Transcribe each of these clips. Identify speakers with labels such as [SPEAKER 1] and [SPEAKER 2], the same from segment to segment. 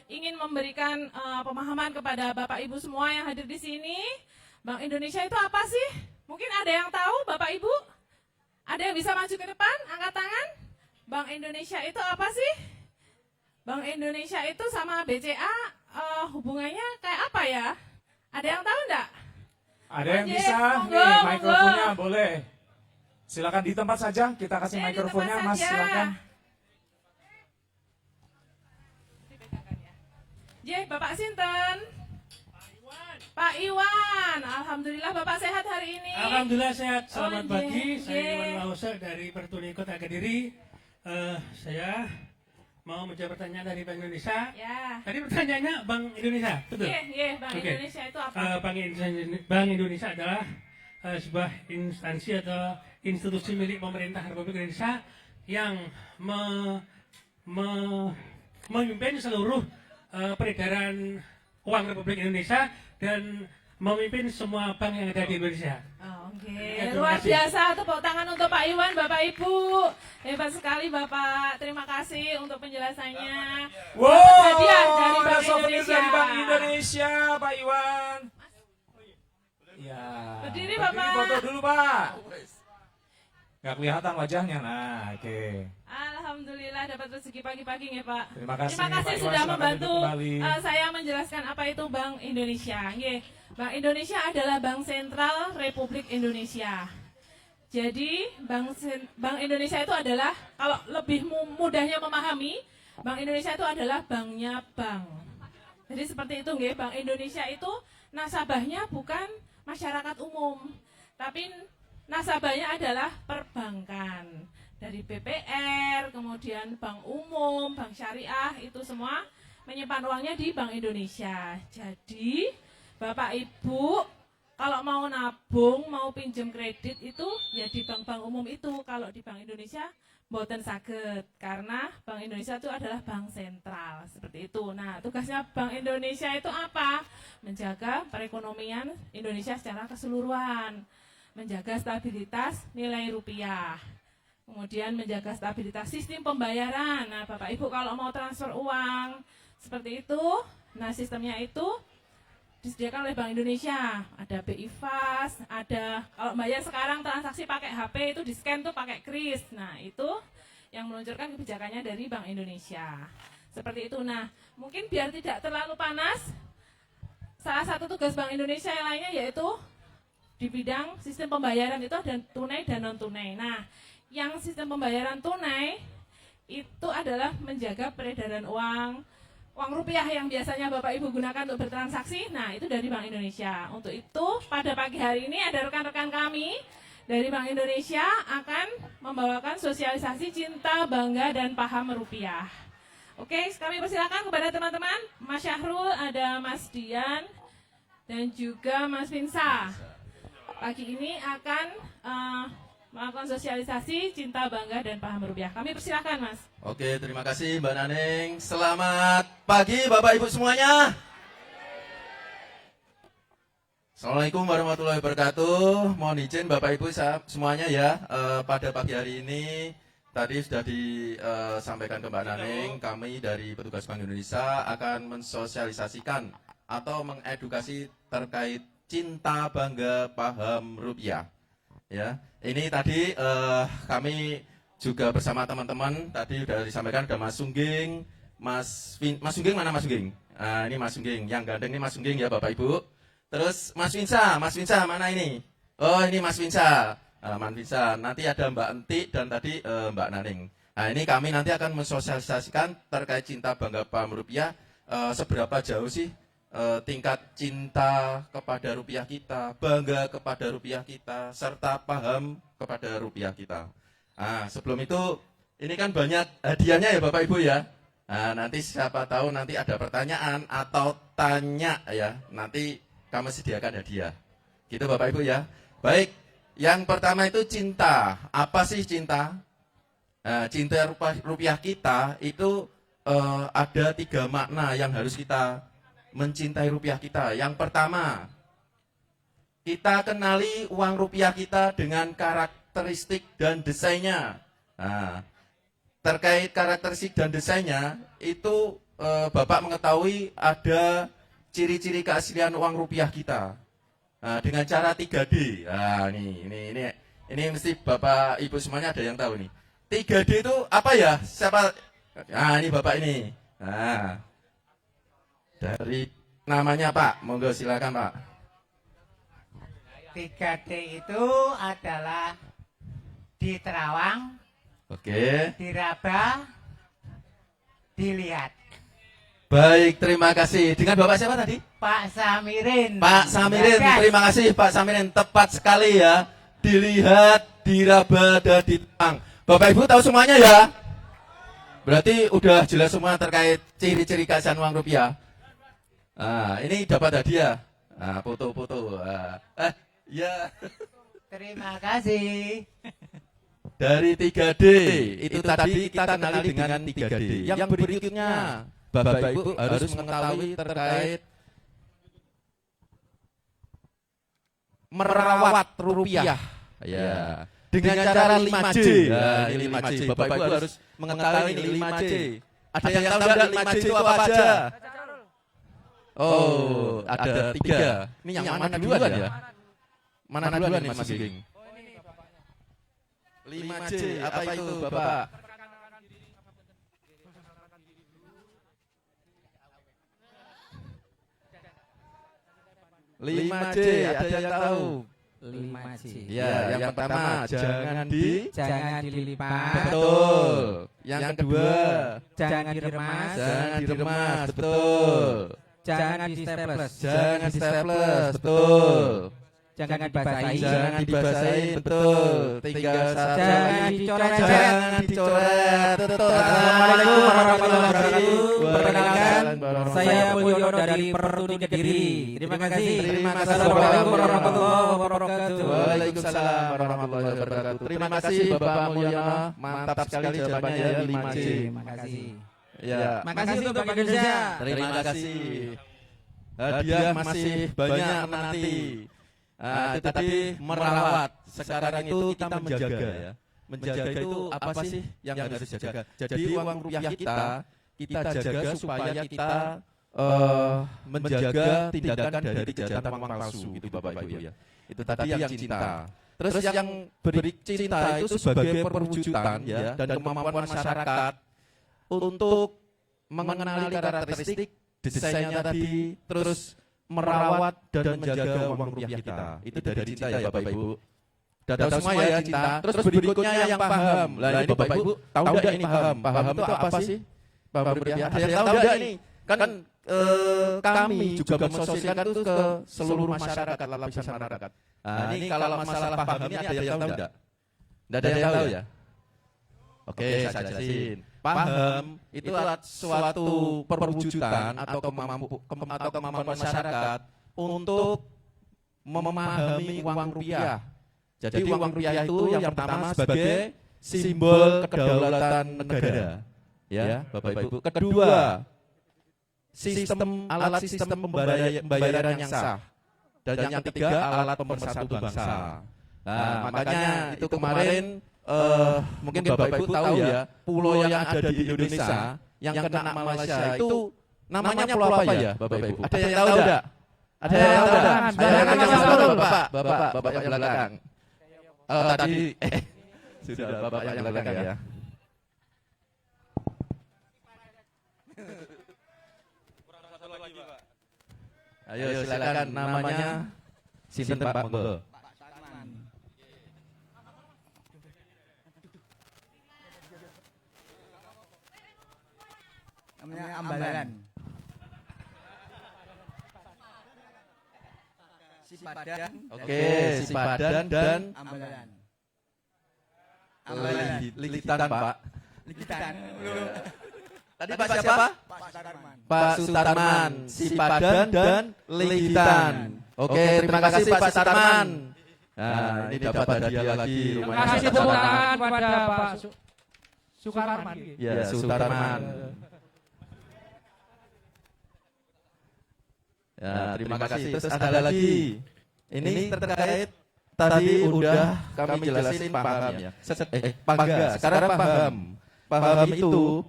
[SPEAKER 1] ingin memberikan pemahaman kepada Bapak Ibu semua yang hadir di sini. Bank Indonesia itu apa sih? Mungkin ada yang tahu, Bapak Ibu? Ada yang bisa maju ke depan? Angkat tangan. Bank Indonesia itu apa sih? Bank Indonesia itu sama BCA hubungannya kayak apa ya? Ada yang tahu enggak?
[SPEAKER 2] Ada yang bisa?
[SPEAKER 1] Monggo,
[SPEAKER 2] Nih,
[SPEAKER 1] monggo.
[SPEAKER 2] mikrofonnya boleh. Silakan di tempat saja, kita kasih
[SPEAKER 1] Di
[SPEAKER 2] mikrofonnya,
[SPEAKER 1] tempat
[SPEAKER 2] Mas,
[SPEAKER 1] saja.
[SPEAKER 2] silakan.
[SPEAKER 1] Bapak Sinten? Pak Iwan. Alhamdulillah Bapak sehat hari ini.
[SPEAKER 3] Alhamdulillah sehat. Selamat
[SPEAKER 1] Oh,
[SPEAKER 3] pagi.
[SPEAKER 1] ye,
[SPEAKER 3] Saya
[SPEAKER 1] ye.
[SPEAKER 3] Iwan Lause dari Pertuni Kota Kediri. Saya mau menjawab pertanyaan dari Bank Indonesia.
[SPEAKER 1] Ya.
[SPEAKER 3] Tadi pertanyaannya Bank Indonesia, betul?
[SPEAKER 1] Bank
[SPEAKER 3] Oke.
[SPEAKER 1] Indonesia itu apa?
[SPEAKER 3] Bank Indonesia adalah sebuah instansi atau institusi milik pemerintah Republik Indonesia yang memimpin seluruh peredaran uang Republik Indonesia dan memimpin semua bank yang ada di Indonesia.
[SPEAKER 1] Oke,
[SPEAKER 3] Ya, terima
[SPEAKER 1] luar
[SPEAKER 3] kasih.
[SPEAKER 1] biasa. Tepuk tangan untuk Pak Iwan, Bapak Ibu. Hebat sekali Bapak. Terima kasih untuk penjelasannya.
[SPEAKER 2] Wow,
[SPEAKER 1] hadiah dari
[SPEAKER 2] ada
[SPEAKER 1] Bank
[SPEAKER 2] souvenir
[SPEAKER 1] Indonesia.
[SPEAKER 2] dari Bank Indonesia, Pak Iwan. Ya.
[SPEAKER 1] Berdiri, Bapak.
[SPEAKER 2] Foto dulu, Pak. Nggak kelihatan wajahnya, nah, oke.
[SPEAKER 1] Alhamdulillah dapat rezeki pagi-pagi ya Pak.
[SPEAKER 2] Terima kasih,
[SPEAKER 1] Terima kasih
[SPEAKER 2] Pak Iwan.
[SPEAKER 1] sudah
[SPEAKER 2] Silakan
[SPEAKER 1] membantu
[SPEAKER 2] duduk kembali.
[SPEAKER 1] saya menjelaskan apa itu Bank Indonesia. Bank Indonesia adalah Bank Sentral Republik Indonesia. Jadi Bank Indonesia itu adalah, kalau lebih mudahnya memahami, Bank Indonesia itu adalah banknya bank. Jadi seperti itu nggih, Bank Indonesia itu nasabahnya bukan masyarakat umum, tapi nasabahnya adalah perbankan. Dari BPR, kemudian bank umum, bank syariah, itu semua menyimpan uangnya di Bank Indonesia. Jadi Bapak Ibu kalau mau nabung, mau pinjam kredit itu ya di bank-bank umum itu. Kalau di Bank Indonesia mboten saged, karena Bank Indonesia itu adalah bank sentral, seperti itu. Nah, tugasnya Bank Indonesia itu apa? Menjaga perekonomian Indonesia secara keseluruhan, menjaga stabilitas nilai rupiah, kemudian menjaga stabilitas sistem pembayaran. Nah, Bapak Ibu kalau mau transfer uang seperti itu, nah sistemnya itu disediakan oleh Bank Indonesia. Ada BI Fast, ada kalau bayar sekarang transaksi pakai HP itu di scan tuh pakai kris. Nah, itu yang meluncurkan kebijakannya dari Bank Indonesia. Seperti itu. Nah, mungkin biar tidak terlalu panas, salah satu tugas Bank Indonesia yang lainnya yaitu di bidang sistem pembayaran itu ada tunai dan non tunai. Nah, yang sistem pembayaran tunai itu adalah menjaga peredaran uang rupiah yang biasanya Bapak Ibu gunakan untuk bertransaksi. Nah, itu dari Bank Indonesia. Untuk itu, pada pagi hari ini ada rekan-rekan kami dari Bank Indonesia akan membawakan sosialisasi cinta, bangga, dan paham rupiah. Oke, kami persilakan kepada teman-teman. Mas Syahrul, ada Mas Dian, dan juga Mas Vinsa. Pagi ini akan melakukan sosialisasi cinta, bangga, dan paham rupiah. Kami persilakan, Mas.
[SPEAKER 4] Oke, terima kasih Mbak Naneng. Selamat pagi Bapak Ibu semuanya. Assalamualaikum warahmatullahi wabarakatuh. Mohon izin Bapak Ibu semuanya ya, pada pagi hari ini tadi sudah disampaikan ke Mbak Naneng, kami dari petugas Bank Indonesia akan mensosialisasikan atau mengedukasi terkait cinta, bangga, paham rupiah. Ya, ini tadi kami juga bersama teman-teman, tadi sudah disampaikan ada Mas Sungging, Mas Sungging mana Mas Sungging? Ini Mas Sungging, yang gandeng ini Mas Sungging ya Bapak Ibu. Terus Mas Vinsa mana ini? Oh ini Mas Vinsa, Mas Vinsa. Nanti ada Mbak Entik dan tadi Mbak Naneng. Nah ini kami nanti akan mensosialisasikan terkait cinta, bangga, paham rupiah. Seberapa jauh sih tingkat cinta kepada rupiah kita, bangga kepada rupiah kita, serta paham kepada rupiah kita. Nah, sebelum itu, ini kan banyak hadiahnya ya Bapak Ibu ya. Nah, nanti siapa tahu nanti ada pertanyaan atau tanya ya, nanti kami sediakan hadiah. Gitu Bapak Ibu ya. Baik, yang pertama itu cinta. Apa sih cinta? Nah, cinta rupiah kita itu ada 3 makna yang harus kita mencintai rupiah kita. Yang pertama, kita kenali uang rupiah kita dengan karakteristik dan desainnya. Nah, terkait karakteristik dan desainnya itu Bapak mengetahui ada ciri-ciri keaslian uang rupiah kita. Nah, dengan cara 3D. Nah, ini mesti Bapak Ibu semuanya ada yang tahu nih. 3D itu apa ya? Siapa? Nah, ini Bapak ini. Nah, dari namanya Pak, monggo silakan Pak.
[SPEAKER 5] 3D itu adalah di terawang,
[SPEAKER 4] Oke.
[SPEAKER 5] diraba, dilihat.
[SPEAKER 4] Baik, terima kasih. Dengan Bapak siapa tadi?
[SPEAKER 5] Pak Samirin.
[SPEAKER 4] Pak Samirin,
[SPEAKER 5] Gagas.
[SPEAKER 4] terima kasih Pak Samirin. Tepat sekali ya. Dilihat, diraba, dan ditang. Bapak Ibu tahu semuanya ya? Berarti udah jelas semua terkait ciri-ciri keaslian uang rupiah. Nah, ini dapat hadiah. Nah, foto-foto. Ya.
[SPEAKER 5] Terima kasih.
[SPEAKER 4] Dari 3D, itu tadi kita kenali dengan 3D. Yang berikutnya, Bapak Ibu harus mengetahui terkait merawat rupiah. Ya. Dengan cara 5C. Ya, ini 5C. Bapak Ibu harus mengetahui ini 5C. Ada yang tahu enggak 5C itu apa aja? Oh, ada 3. Ini yang mana duluan ya? Mana duluan nih Mas Geng? 5C, apa itu Bapak? Lima C, ada yang tahu?
[SPEAKER 6] 5C.
[SPEAKER 4] Ya, yang pertama jangan
[SPEAKER 6] dilipat.
[SPEAKER 4] betul. Yang kedua
[SPEAKER 6] Jangan diremas.
[SPEAKER 4] jangan diremas, betul.
[SPEAKER 6] Jangan di staples.
[SPEAKER 4] Jangan staples, betul.
[SPEAKER 6] Jangan dibasahi.
[SPEAKER 4] Jangan dibasahin, betul. Tinggal satu
[SPEAKER 6] Jangan
[SPEAKER 4] lagi.
[SPEAKER 6] dicoret-coret.
[SPEAKER 4] Jangan dicoret, betul.
[SPEAKER 6] Assalamualaikum warahmatullahi wabarakatuh. Perkenalkan,
[SPEAKER 4] Waalaikumsalam.
[SPEAKER 6] saya Mulyono dari Pertuni Kediri. Terima kasih.
[SPEAKER 4] Terima kasih.
[SPEAKER 6] Assalamualaikum warahmatullahi wabarakatuh.
[SPEAKER 4] Waalaikumsalam warahmatullahi wabarakatuh. Terima kasih Bapak Mulyono. Mantap sekali jawabannya ya 5C.
[SPEAKER 6] Terima kasih.
[SPEAKER 4] Ya.
[SPEAKER 6] Makasih untuk Bank Indonesia.
[SPEAKER 4] Terima kasih. Hadiah masih banyak nanti. Itu tadi merawat. Sekarang itu kita menjaga ya. Menjaga itu apa sih yang harus dijaga? Jadi uang rupiah kita jaga supaya kita menjaga tindakan dari kejahatan uang palsu gitu Bapak Ibu ya. Itu tadi yang cinta. Terus yang beri cinta itu sebagai perwujudan ya dan kemampuan masyarakat untuk mengenali karakteristik desainnya tadi, terus merawat dan menjaga uang rupiah kita. Itu dari cinta ya Bapak Ibu. Udah tahu semua ya cinta. Terus berikutnya yang paham. Lah ini Bapak Ibu tahu enggak ini paham? Paham itu apa sih? Paham rupiah. Ada yang tahu enggak ini? Kan kami juga mensosialisasikan itu ke seluruh masyarakat, lapisan masyarakat. Nah, ini kalau masalah paham ini ada yang tahu enggak? Enggak ada yang tahu ya? Oke, saya jelasin. Paham itu suatu perwujudan atau kemampuan masyarakat untuk memahami uang rupiah. Jadi uang rupiah itu yang pertama sebagai simbol kedaulatan negara. Ya, Bapak Ibu. Kedua, alat sistem pembayaran yang sah. Dan yang ketiga, alat pemersatu bangsa. Nah, makanya itu kemarin mungkin Bapak Ibu tahu ya, pulau yang ada di Indonesia yang kena Malaysia itu namanya pulau apa ya, Bapak Ibu? Ada yang tahu enggak? Ada yang tahu enggak? Bapak yang belakang. Tadi sudah Bapak yang belakang ya. Ayo silakan namanya sinten Pak monggo.
[SPEAKER 5] Namanya Ambalan. Si Padan.
[SPEAKER 4] Oke, si Padan dan
[SPEAKER 5] Ambalan.
[SPEAKER 4] Likitan Pak.
[SPEAKER 5] Likitan.
[SPEAKER 4] Tadi Pak siapa?
[SPEAKER 5] Pak Sutarman.
[SPEAKER 4] Pak Sutarman, si Padan dan Likitan. Oke, terima kasih Pak Sutarman. Nah, ini dapat hadiah lagi.
[SPEAKER 6] Terima kasih tepuk tangan kepada Pak Sukarman.
[SPEAKER 4] Ya, Sutarman. Ya, terima kasih. Terus ada lagi. Ini terkait tadi udah kami jelasin paham ya. Pangga. Sekarang paham. Paham itu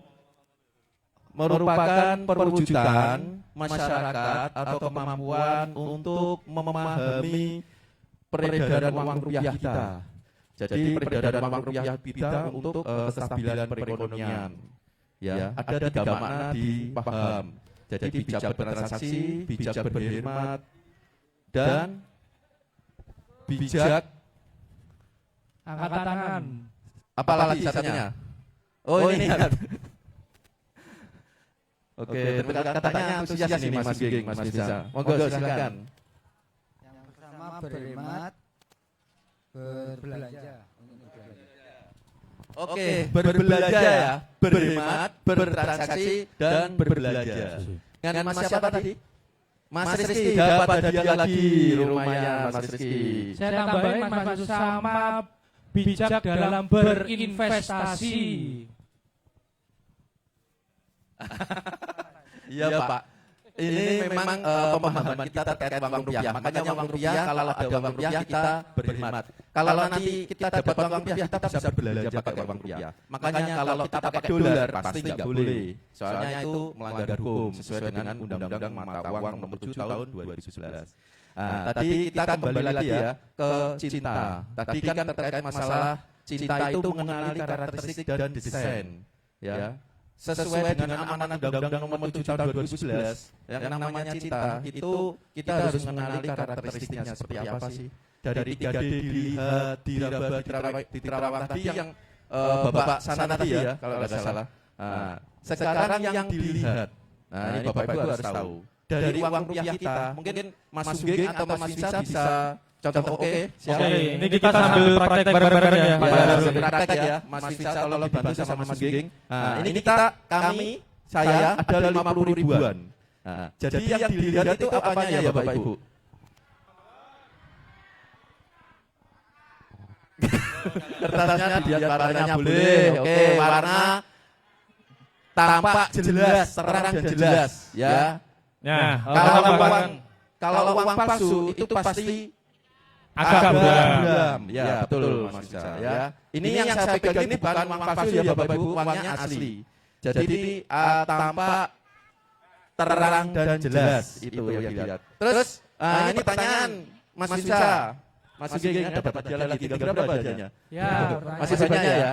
[SPEAKER 4] merupakan perwujudan masyarakat atau kemampuan untuk memahami peredaran uang rupiah kita. Jadi peredaran uang rupiah kita untuk kestabilan perekonomian. Ya, ada 3 makna dipaham. Jadi bijak bertransaksi, bijak berhemat, dan bijak
[SPEAKER 6] Angkat tangan.
[SPEAKER 4] apalagi satunya. Oh ini. Oke, katanya antusias ini Mas Geng, Mas Bisa. Monggo silakan.
[SPEAKER 5] Yang pertama berhemat, berbelanja.
[SPEAKER 4] Oke, berbelanja ya, berhemat, bertransaksi, dan berbelanja. Dengan Mas siapa tadi? Mas Rizky, dapat hadiah lagi, lumayan Mas Rizky.
[SPEAKER 6] Saya tambahin Mas Masud sama bijak dalam berinvestasi.
[SPEAKER 4] Iya Pak. Ini memang pemahaman kita terkait uang rupiah. Makanya uang rupiah, kalau ada uang rupiah kita berhemat. Kalau nanti kita dapat uang rupiah, kita bisa berbelanja pakai uang rupiah. Makanya kalau kita pakai dolar pasti nggak boleh. Soalnya itu melanggar hukum sesuai dengan Undang-Undang Mata Uang Nomor 7 Tahun 2011. Nah, tadi kita kembali lagi ya ke cinta. Tadi kan terkait masalah cinta itu mengenali karakteristik dan desain. Ya. Sesuai dengan amanat Undang-Undang Nomor 7 Tahun 2011 yang namanya cinta itu kita harus mengenali karakteristiknya seperti apa sih. Dari 3D dilihat, diraba, diterawang tadi yang Bapak sana tadi ya kalau nggak salah. Sekarang yang dilihat. Nah ini Bapak Ibu harus tahu. Dari uang rupiah kita, mungkin Mas Sugeng atau Mas Bisa bisa contoh. Oke, siap.
[SPEAKER 2] Ini kita sambil praktek bareng-bareng ya.
[SPEAKER 4] Sambil praktek ya, Mas Bisa tolong dibantu sama Mas Sugeng. Nah, ini saya ada 50 ribuan. Nah, jadi yang dilihat itu apanya ya Bapak Ibu? Kertasnya dilihat warnanya boleh. Oke, warna tampak jelas, terang dan jelas ya.
[SPEAKER 2] Nah,
[SPEAKER 4] Kalau uang palsu itu pasti
[SPEAKER 2] agak berat.
[SPEAKER 4] buram. Ya, betul Mas Bisa ya. Ini yang saya pegang ini bukan uang palsu ya Bapak Ibu, uangnya asli. Jadi tampak terang dan jelas itu yang dilihat. Terus ini pertanyaan Mas Bisa. Mas Sugeng dapat hadiah lagi, tinggal berapa hadiahnya?
[SPEAKER 6] Ya,
[SPEAKER 4] Masih banyak ya.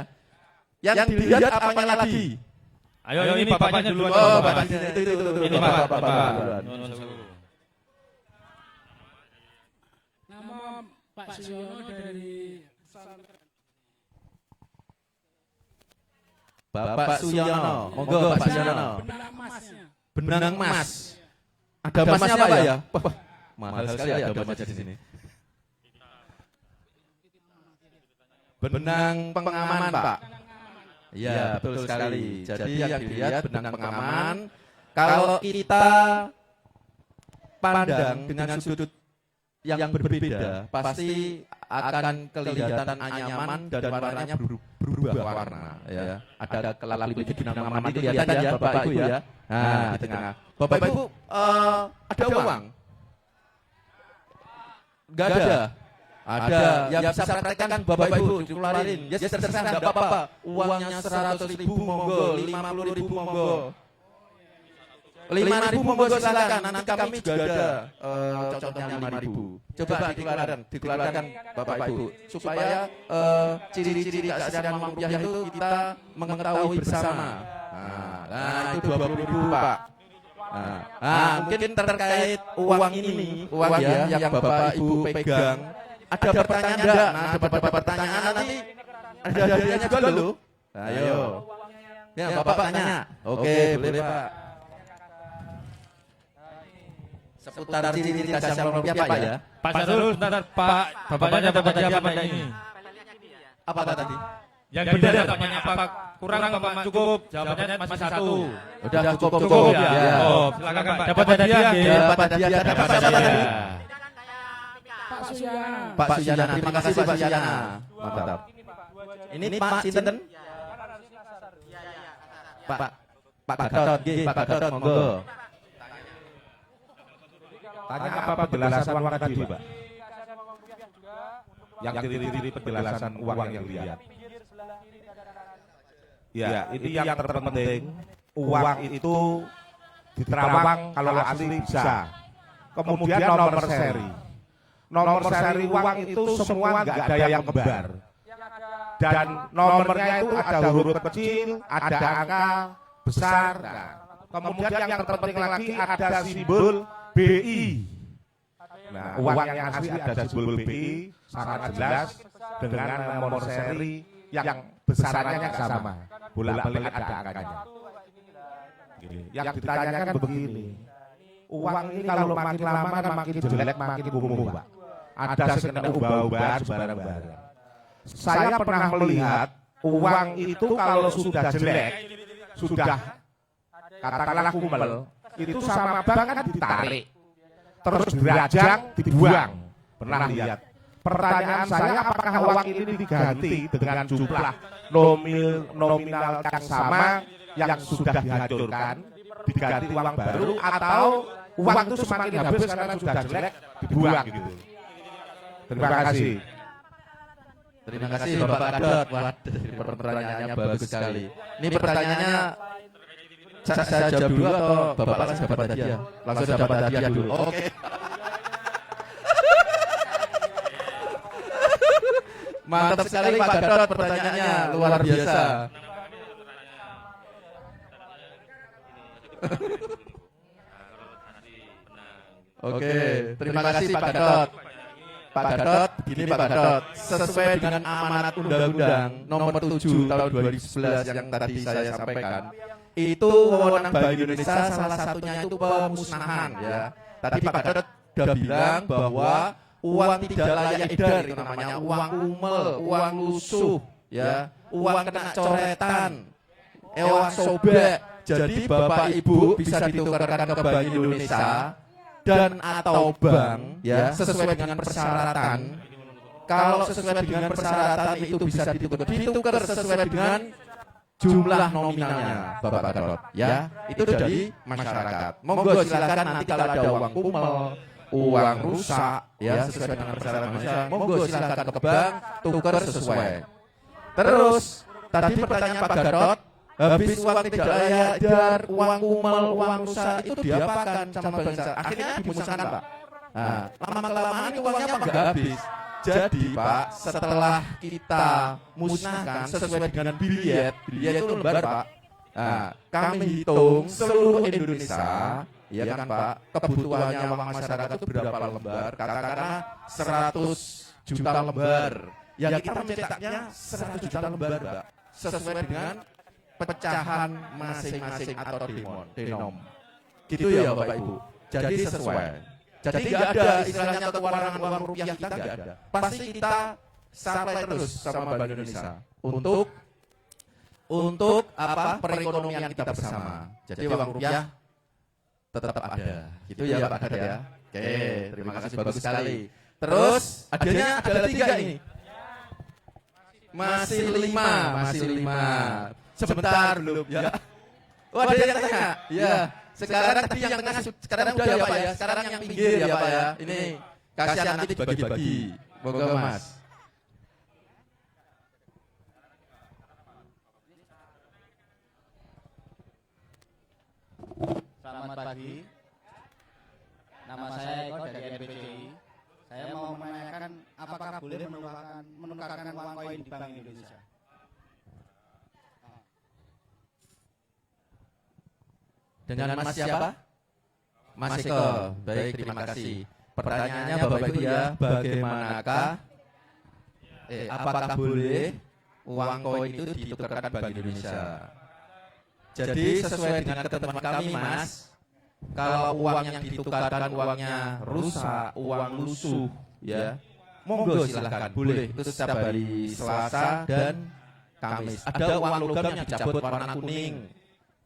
[SPEAKER 4] Yang dilihat apanya lagi?
[SPEAKER 2] Ayo ini bapaknya duluan.
[SPEAKER 4] Oh, bapaknya itu.
[SPEAKER 2] Ini Bapak.
[SPEAKER 7] Nama Pak Suyono dari
[SPEAKER 4] Bapak Suyono. Monggo Pak Suyono.
[SPEAKER 7] benang emasnya.
[SPEAKER 4] Benang emas. Ada emasnya apa ya? Wah, mahal sekali ada emasnya di sini. Benang pengaman, Pak. Iya, betul sekali. Jadi yang dilihat benang pengaman. Kalau kita pandang dengan sudut yang berbeda, pasti akan kelihatan anyaman dan warnanya berubah warna. Ya. Ada kelap itu benang pengaman itu kelihatan ya, Bapak Ibu ya. Nah, di tengah. Bapak Ibu ada uang? Enggak ada. Ada, yang bisa praktekkan Bapak Ibu keluarin. Ya terserah enggak apa-apa. Uangnya 100.000 monggo, 50.000 monggo. 5.000 monggo silakan. Nanti kami juga ada contohnya 5.000. Coba dikeluarkan Bapak Ibu supaya ciri-ciri keaslian uang rupiah itu kita mengetahui bersama. Nah, itu 20.000 Pak. Mungkin terkait uang ini, uang ya yang Bapak Ibu pegang. Ada pertanyaan enggak? Nah, ada pertanyaan nanti ada hadiahnya juga loh. Ayo. Ya, Bapak tanya. Oke, boleh Pak. Seputar ciri-ciri keaslian uang rupiah Pak ya.
[SPEAKER 2] Pak Sarul, bentar Pak. Bapaknya dapat hadiah apa ini?
[SPEAKER 4] Apa tadi?
[SPEAKER 2] Yang benar jawabannya apa? Kurang apa cukup? Jawabannya masih satu.
[SPEAKER 4] Udah cukup
[SPEAKER 2] ya. Oh, silakan Pak. Dapat hadiah ya.
[SPEAKER 4] Dapat hadiah. Dapat hadiah.
[SPEAKER 7] Pak Suyono.
[SPEAKER 4] Pak Suyana, terima kasih Pak Suyana. Mantap. Ini Pak Sinten? Pak Gatot, Pak Gatot, monggo.
[SPEAKER 8] Tanya apa penjelasan uang tadi, Pak? Yang ciri-ciri penjelasan uang yang dilihat. Ya, ini yang terpenting uang itu diterawang kalau asli bisa. Kemudian nomor seri. Nomor seri uang itu semua nggak ada yang kembar. Dan nomornya itu ada huruf kecil, ada angka besar. Nah, kemudian yang terpenting lagi ada simbol BI. Nah, uang yang asli ada simbol BI sangat jelas dengan nomor seri yang besarnya sama. Bolak-balik ada angkanya. Yang ditanyakan begini, uang ini kalau makin lama kan makin jelek, makin kumuh, Pak. Ada sekena ubah-ubahan sembarang-barang. Saya pernah melihat uang itu kalau sudah jelek, sudah katakanlah kumel, itu sama bank kan ditarik, terus dirajang, dibuang. Pernah lihat? Pertanyaan saya, apakah uang ini diganti dengan jumlah nominal yang sama yang sudah dihancurkan, diganti uang baru, atau uang itu semakin habis karena sudah jelek, dibuang gitu? Terima kasih.
[SPEAKER 4] Terima kasih Bapak Kadot. Waduh, pertanyaannya bagus sekali. Ini pertanyaannya saya jawab dulu atau Bapak langsung dapat hadiah? Langsung dapat hadiah dulu. Oke. Mantap sekali Pak Gadot, pertanyaannya luar biasa. Oke, terima kasih Pak Gadot. Pak Gadot, begini Pak Gadot, sesuai dengan amanat Undang-Undang Nomor 7 Tahun 2011 yang tadi saya sampaikan, itu wewenang Bank Indonesia salah satunya itu pemusnahan ya. Tadi Pak Gadot sudah bilang bahwa uang tidak layak edar itu namanya uang umel, uang lusuh, ya, uang kena coretan, uang sobek. Jadi Bapak Ibu bisa ditukarkan ke Bank Indonesia dan atau bank, ya, sesuai dengan persyaratan. Kalau sesuai dengan persyaratan itu bisa ditukar sesuai dengan jumlah nominalnya, Bapak Gadot, ya. Itu dari masyarakat. Monggo silakan nanti kalau ada uang kumel, uang rusak, ya, sesuai dengan persyaratan masyarakat, monggo silakan ke bank, tukar sesuai. Terus tadi pertanyaan Pak Gadot, habis uang tidak layak edar, uang kumel, uang rusak itu diapakan sama Bank Indonesia? Akhirnya dimusnahkan, Pak. Nah, lama-kelamaan uangnya apa enggak habis? Jadi Pak, setelah kita musnahkan sesuai dengan biliet itu lembar Pak. Nah, kami hitung seluruh Indonesia, ya kan Pak, kebutuhannya uang masyarakat itu berapa lembar? Katakanlah 100 juta lembar. Yang kita mencetaknya 100 juta lembar, Pak. Sesuai dengan pecahan masing-masing atau denom. Gitu ya Bapak Ibu. Jadi sesuai. Jadi nggak ada istilahnya kekurangan uang rupiah kita nggak ada. Pasti kita supply terus sama Bank Indonesia untuk apa perekonomian kita bersama. Jadi uang rupiah tetap ada. Gitu ya Pak Gadot ya. Oke, terima kasih bagus sekali. Terus adanya ada 3 ini. Masih 5. Sebentar belum ya. Oh ada yang tanya. Ya. Sekarang tadi yang tengah sekarang udah ya Pak ya. Sekarang yang pinggir ya Pak ya. Ini kasihan nanti dibagi-bagi. Monggo Mas.
[SPEAKER 5] Selamat pagi. Nama saya Eko dari NPCI. Saya mau menanyakan apakah boleh menukarkan uang koin di Bank Indonesia?
[SPEAKER 4] Dengan Mas siapa? Mas Eko. Baik, terima kasih. Pertanyaannya Bapak Ibu ya, bagaimanakah apakah boleh uang koin itu ditukarkan Bank Indonesia? Jadi sesuai dengan ketentuan kami Mas, kalau uang yang ditukarkan uangnya rusak, uang lusuh, ya, monggo silahkan, boleh. Itu setiap hari Selasa dan Kamis. Ada uang logam yang dicabut warna kuning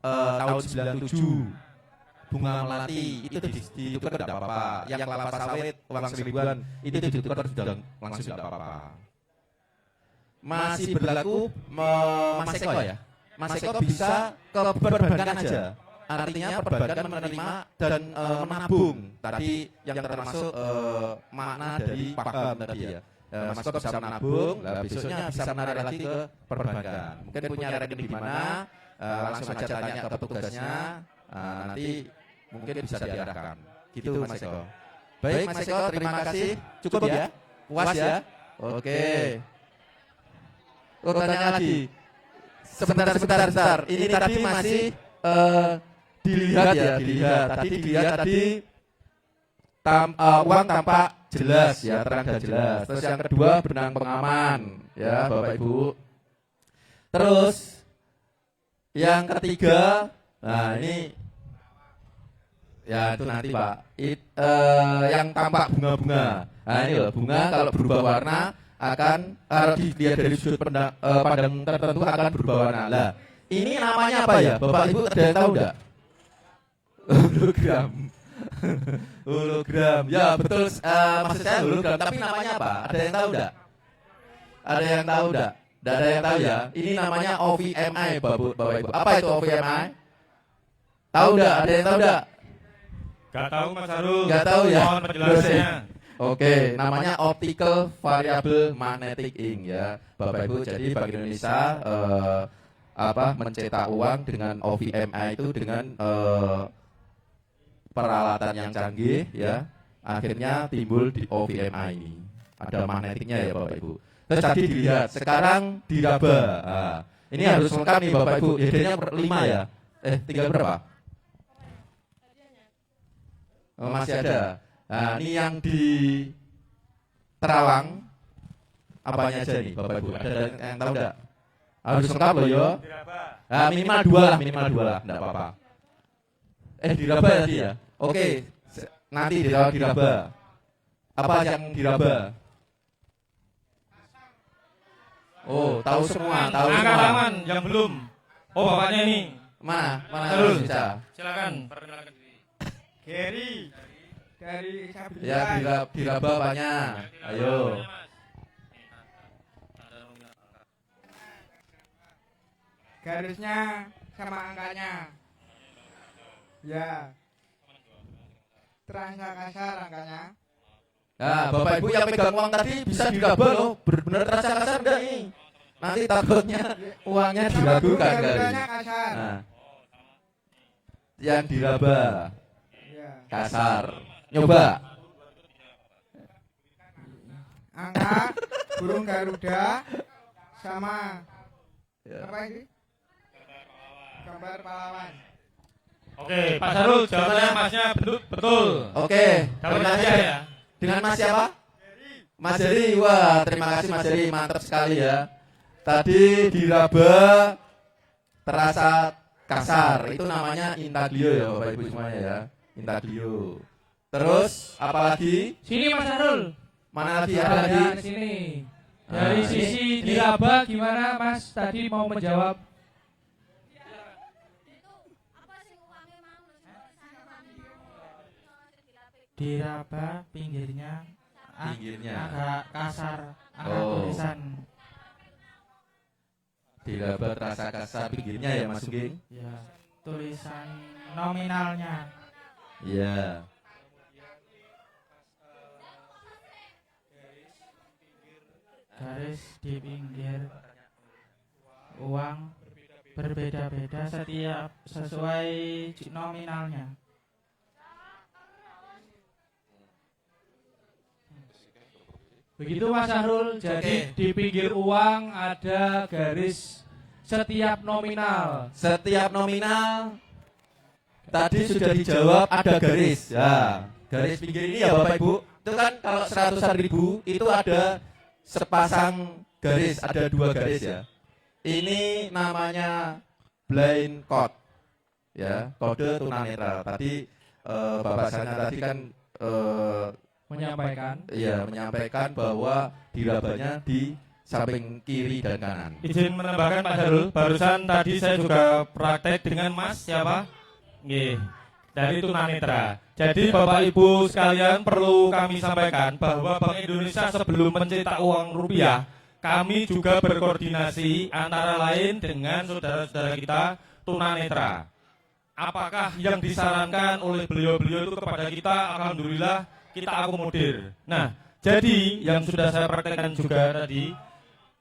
[SPEAKER 4] tahun 97, bunga melati itu ditukar tidak apa-apa. Yang kelapa sawit uang 1000-an itu ditukar sudah langsung tidak apa-apa. Masih berlaku Mas Eko ya. Mas Eko bisa ke perbankan aja. Artinya perbankan menerima dan menabung. Tadi yang termasuk makna dari paham tadi ya. Mas Eko bisa menabung, besoknya bisa menarik lagi ke perbankan. Mungkin punya rekening di mana, langsung aja tanya ke petugasnya, nanti mungkin bisa diarahkan. Gitu Mas Eko. Baik Mas Eko, terima kasih. Cukup ya? Puas ya? Oke. Oh, tanya lagi. Sebentar. Ini tadi masih dilihat ya, dilihat. Tadi dilihat uang tampak jelas ya, terang dan jelas. Terus yang kedua benang pengaman ya Bapak Ibu. Terus yang ketiga, nah ini ya itu nanti Pak. Yang tampak bunga-bunga. Nah ini loh, bunga kalau berubah warna akan dilihat dari sudut pandang tertentu akan berubah warna. Lah, ini namanya apa ya? Bapak Ibu ada yang tahu enggak? Hologram. Hologram. Ya, betul, maksud saya hologram, tapi namanya apa? Ada yang tahu enggak? Ada yang tahu enggak? Enggak ada yang tahu ya. Ini namanya OVMI, Bapak Ibu. Apa itu OVMI? Tahu enggak? Ada yang tahu enggak?
[SPEAKER 2] Gak tahu Mas Harul.
[SPEAKER 4] Gak tahu ya.
[SPEAKER 2] Mohon penjelasannya.
[SPEAKER 4] Oke, namanya optical variable magnetic ink ya, Bapak Ibu. Jadi Bank Indonesia mencetak uang dengan OVMI itu dengan peralatan yang canggih ya. Akhirnya timbul di OVMI ini. Ada magnetiknya ya Bapak Ibu. Terus tadi dilihat, sekarang diraba. Nah, ini harus lengkap nih Bapak Ibu. Hadiahnya 5 ya. Tinggal berapa? Oh, masih ada. Nah, ini yang di Terawang apanya aja nih Bapak Ibu? Ada yang tahu enggak? Harus lengkap loh yo. Nah, minimal 2 lah, enggak apa-apa. Diraba tadi ya? Oke, nanti diraba. Apa yang diraba? Oh, tahu semua, tahu
[SPEAKER 2] Angkat
[SPEAKER 4] semua.
[SPEAKER 2] tangan yang belum. Oh, bapaknya ini.
[SPEAKER 4] Mana
[SPEAKER 2] Harul.
[SPEAKER 4] bisa?
[SPEAKER 2] Silakan perkenalkan diri.
[SPEAKER 6] Gary dari Disabilitas.
[SPEAKER 4] Ya, diraba banyak. Ayo.
[SPEAKER 6] Garisnya sama angkanya. Ya. Terasa kasar angkanya.
[SPEAKER 4] Nah, Bapak Ibu yang pegang uang tadi bisa diraba loh. Benar terasa kasar enggak nih? Nanti takutnya uangnya diragukan kali.
[SPEAKER 6] Garisnya kasar.
[SPEAKER 4] Nah. Yang diraba
[SPEAKER 6] Ya.
[SPEAKER 4] kasar. Nyoba.
[SPEAKER 6] Angka burung Garuda sama
[SPEAKER 4] Ya.
[SPEAKER 6] apa ini? Gambar pahlawan.
[SPEAKER 2] Oke, Pak Harul jawabannya Masnya betul.
[SPEAKER 4] Oke.
[SPEAKER 2] Dapat
[SPEAKER 4] Terima
[SPEAKER 2] hadiah
[SPEAKER 4] kasih.
[SPEAKER 2] ya.
[SPEAKER 4] Dengan Mas siapa? Mas Jerry. Wah, terima kasih Mas Jerry, mantap sekali ya. Tadi diraba terasa kasar. Itu namanya intaglio ya Bapak Ibu semuanya ya. Intaglio. Terus apalagi?
[SPEAKER 6] Sini Mas Harul.
[SPEAKER 4] Mana lagi ada lagi?
[SPEAKER 6] Di sini.
[SPEAKER 4] Nah,
[SPEAKER 6] Dari
[SPEAKER 4] ini-
[SPEAKER 6] sisi
[SPEAKER 4] ini-
[SPEAKER 6] diraba gimana Mas tadi mau menjawab? Diraba pinggirnya
[SPEAKER 4] Pinggirnya.
[SPEAKER 6] agak kasar, agak
[SPEAKER 4] Oh.
[SPEAKER 6] tulisan.
[SPEAKER 4] Diraba terasa kasar pinggirnya ya Mas Sugeng?
[SPEAKER 6] Ya, tulisan nominalnya.
[SPEAKER 4] Iya.
[SPEAKER 6] Garis di pinggir uang berbeda-beda setiap sesuai nominalnya. Begitu Mas Harul, jadi di pinggir uang ada garis setiap nominal.
[SPEAKER 4] Setiap nominal tadi sudah dijawab ada garis. Ya, garis pinggir ini ya Bapak Ibu. Itu kan kalau 100-an ribu itu ada sepasang garis, ada 2 garis ya. Ini namanya blind code. Ya, kode tunanetra. Tadi Bapak Sana tadi kan menyampaikan bahwa dirabanya di samping kiri dan kanan.
[SPEAKER 2] Izin menambahkan Pak Harul, barusan tadi saya juga praktek dengan Mas siapa? Nggih, dari tunanetra. Jadi Bapak Ibu sekalian perlu kami sampaikan bahwa Bank Indonesia sebelum mencetak uang rupiah, kami juga berkoordinasi antara lain dengan saudara-saudara kita tunanetra. Apakah yang disarankan oleh beliau-beliau itu kepada kita, alhamdulillah kita akomodir. Nah, jadi yang sudah saya praktekkan juga tadi,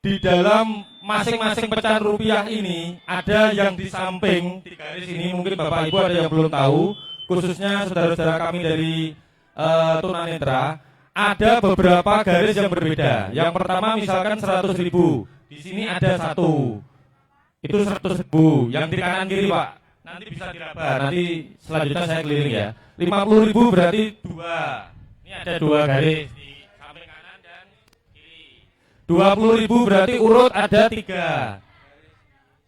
[SPEAKER 2] di dalam masing-masing pecahan rupiah ini ada yang di samping di garis ini, mungkin Bapak Ibu ada yang belum tahu, khususnya saudara-saudara kami dari tunanetra, ada beberapa garis yang berbeda. Yang pertama misalkan 100.000, di sini ada satu, itu 100.000. Yang di kanan kiri Pak, nanti bisa diraba, nanti selanjutnya saya keliling ya. 50.000 berarti 2, ini ada 2 garis di samping kanan dan kiri. 20.000 berarti urut ada 3.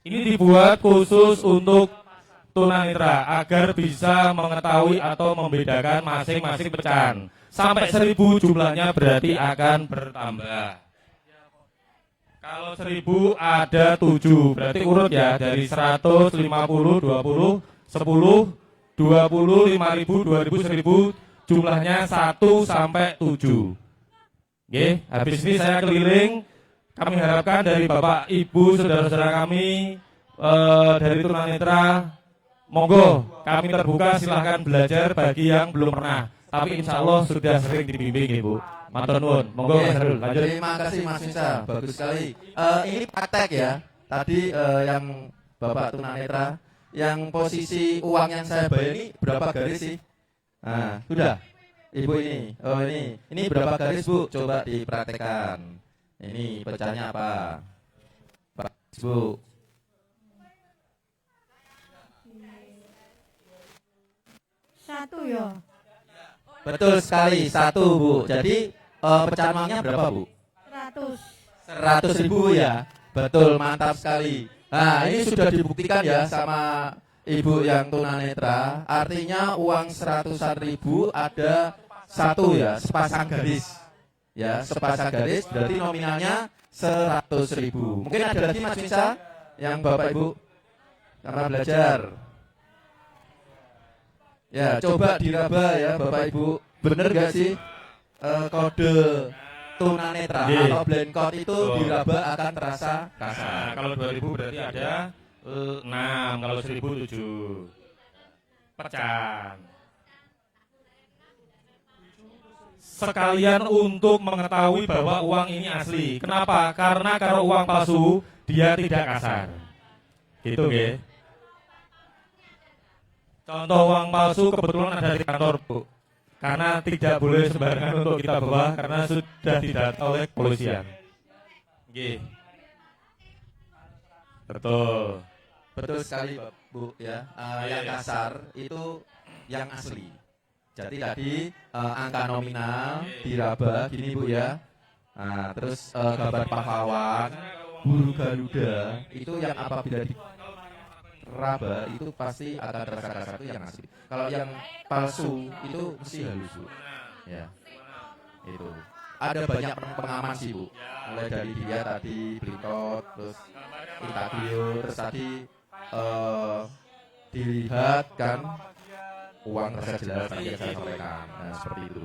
[SPEAKER 2] Ini dibuat khusus untuk tunanetra agar bisa mengetahui atau membedakan masing-masing pecahan. Sampai 1.000 jumlahnya berarti akan bertambah. Kalau 1.000 ada 7, berarti urut ya, dari 100, 50, 20, 10, 20, 5.000, 2.000, 1.000, jumlahnya 1 sampai 7. Oke, habis ini saya keliling. Kami harapkan dari Bapak, Ibu, saudara-saudara kami dari tunanetra, monggo kami terbuka, silahkan belajar bagi yang belum pernah. Tapi insya Allah sudah sering dibimbing Ibu. Matur nuwun. Monggo Mas Harul, lanjut.
[SPEAKER 4] Terima kasih Mas Nisa, bagus sekali. Ini praktek ya. Tadi yang Bapak tunanetra, yang posisi uang yang saya bayar ini berapa garis sih? Nah, sudah. Ibu ini, oh ini berapa garis Bu? Coba dipraktekkan. Ini pecahnya apa? Praktis Bu.
[SPEAKER 9] Satu ya.
[SPEAKER 4] Betul sekali, 1 Bu. Jadi pecahan uangnya berapa Bu? 100.000 ya. Betul, mantap sekali. Nah, ini sudah dibuktikan ya sama Ibu yang tunanetra. Artinya uang 100.000 ada 1 ya, sepasang garis. Ya, sepasang garis berarti nominalnya 100.000. Mungkin ada lagi Mas Nisa yang Bapak Ibu karena belajar. Ya, coba diraba ya Bapak Ibu. Bener gak sih kode tunanetra atau blind code itu diraba akan terasa kasar.
[SPEAKER 2] Nah, kalau 2.000 berarti ada 6, kalau 1.000 7. Pecahan. Sekalian untuk mengetahui bahwa uang ini asli. Kenapa? Karena kalau uang palsu dia tidak kasar. Gitu nggih. Contoh uang palsu kebetulan ada di kantor Bu. Karena tidak boleh sembarangan untuk kita bawa karena sudah didata oleh kepolisian. Nggih. Betul.
[SPEAKER 4] Betul sekali Bu ya. Yang kasar itu yang asli. Jadi tadi angka nominal diraba gini Bu ya. Nah, terus gambar pahlawan, buru Garuda itu yang apabila diraba itu pasti akan terasa kasar, itu yang asli. Kalau yang palsu itu mesti halus Bu. Ya. Itu. Ada banyak pengaman sih Bu. Mulai dari dia tadi Blinkot, terus Intaglio, terus tadi dilihat kan uang terasa jelas tadi yang saya sampaikan. Nah, seperti itu.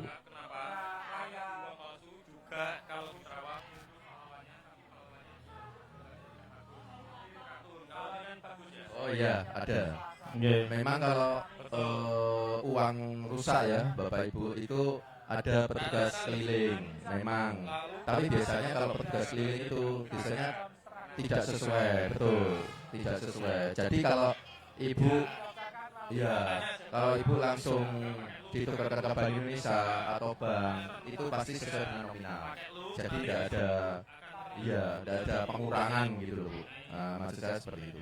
[SPEAKER 4] Oh iya, ada. Memang kalau uang rusak ya, Bapak Ibu, itu ada petugas keliling. Memang. Tapi biasanya kalau petugas keliling itu biasanya tidak sesuai, betul, tidak sesuai. Jadi kalau Ibu, ya, kalau Ibu langsung ditukarkan ke Bank Indonesia atau bank, itu pasti sesuai dengan nominal. Jadi tidak ada, ya, tidak ada pengurangan gitu loh Bu. Nah, maksud saya seperti itu.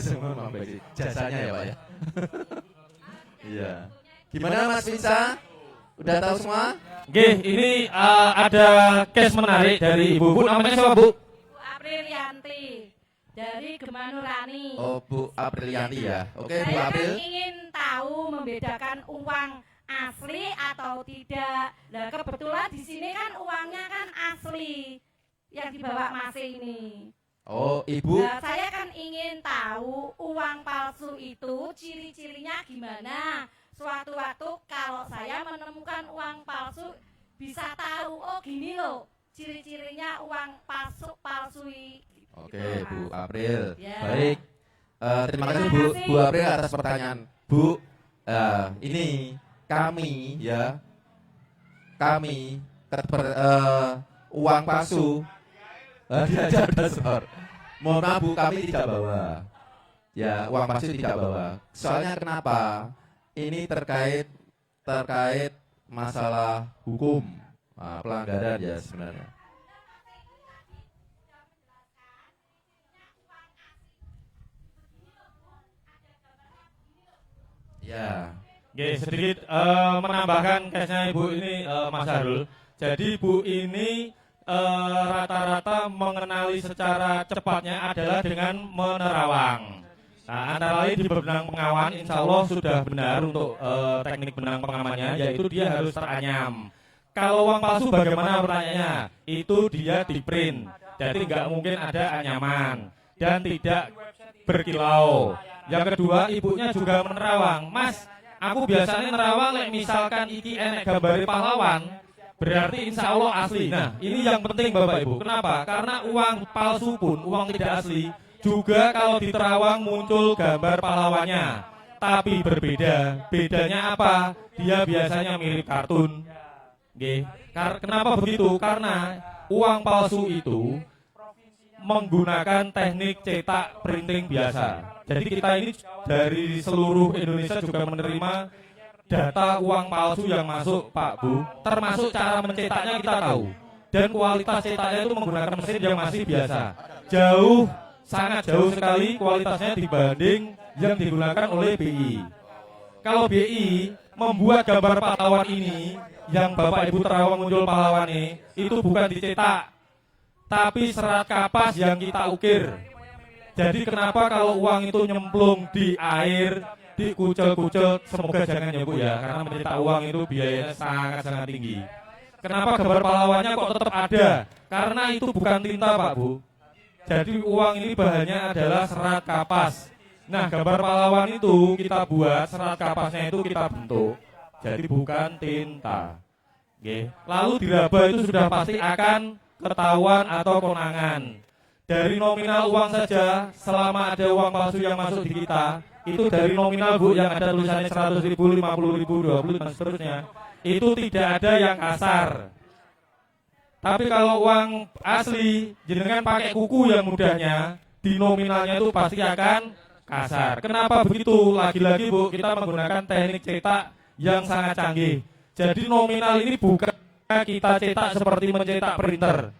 [SPEAKER 4] Semua membagi jasanya ya Pak ya. Iya. Gimana Mas Vinsa? Udah tahu semua?
[SPEAKER 2] Oke, ini ada case menarik dari Ibu. Bu, namanya siapa Bu?
[SPEAKER 9] Bu Aprilianti dari Gemanurani.
[SPEAKER 4] Oh Bu Aprilianti ya. Oke Bu
[SPEAKER 9] Saya
[SPEAKER 4] April.
[SPEAKER 9] kan ingin tahu membedakan uang asli atau tidak. Nah kebetulan di sini kan uangnya kan asli yang dibawa Mas ini.
[SPEAKER 4] Oh Ibu.
[SPEAKER 9] Nah, saya kan ingin tahu uang palsu itu ciri-cirinya gimana. Suatu waktu kalau saya menemukan uang palsu bisa tahu, oh gini loh ciri-cirinya uang palsu.
[SPEAKER 4] Oke Bu April.
[SPEAKER 9] Ya.
[SPEAKER 4] Baik. Terima kasih Bu April atas pertanyaan. Bu, ini kami ya, uang palsu. Hadiahnya ada skor. Mohon maaf Bu, kami tidak bawa. Ya, uang palsu tidak bawa. Soalnya kenapa? Ini terkait masalah hukum, pelanggaran ya sebenarnya. Ya.
[SPEAKER 2] Oke, sedikit menambahkan case-nya Ibu ini Mas Harul. Jadi Bu ini rata-rata mengenali secara cepatnya adalah dengan menerawang. Nah, antara lain di benang pengawan insya Allah sudah benar untuk teknik benang pengamannya, yaitu dia harus teranyam. Kalau uang palsu bagaimana pertanyaannya? Itu dia di print, jadi nggak mungkin ada anyaman dan tidak berkilau. Yang kedua, ibunya juga menerawang. Mas, aku biasanya nerawang, misalkan iki enek gambari pahlawan, berarti insya Allah asli. Nah, ini yang penting Bapak Ibu. Kenapa? Karena uang palsu pun, uang tidak asli, juga kalau di terawang muncul gambar pahlawannya. Tapi berbeda. Bedanya apa? Dia biasanya mirip kartun. Kenapa begitu? Karena uang palsu itu menggunakan teknik cetak printing biasa. Jadi kita ini dari seluruh Indonesia juga menerima data uang palsu yang masuk Pak Bu. Termasuk cara mencetaknya kita tahu. Dan kualitas cetaknya itu menggunakan mesin yang masih biasa. Sangat jauh sekali kualitasnya dibanding yang digunakan oleh BI. Kalau BI membuat gambar pahlawan ini, yang Bapak Ibu terawang muncul pahlawan ini, itu bukan dicetak, tapi serat kapas yang kita ukir. Jadi kenapa kalau uang itu nyemplung di air, dikucel-kucel, semoga jangan ya Bu ya, karena mencetak uang itu biayanya sangat-sangat tinggi. Kenapa gambar pahlawannya kok tetap ada? Karena itu bukan tinta Pak Bu. Jadi uang ini bahannya adalah serat kapas. Nah, gambar pahlawan itu kita buat, serat kapasnya itu kita bentuk. Jadi bukan tinta. Lalu diraba itu sudah pasti akan ketahuan atau konangan. Dari nominal uang saja, selama ada uang palsu yang masuk di kita, itu dari nominal Bu yang ada tulisannya 100.000, 50.000, 20 dan seterusnya, itu tidak ada yang kasar. Tapi kalau uang asli, jenengan pakai kuku yang mudahnya, di nominalnya itu pasti akan kasar. Kenapa begitu? Lagi-lagi Bu, kita menggunakan teknik cetak yang sangat canggih. Jadi nominal ini bukan kita cetak seperti mencetak printer.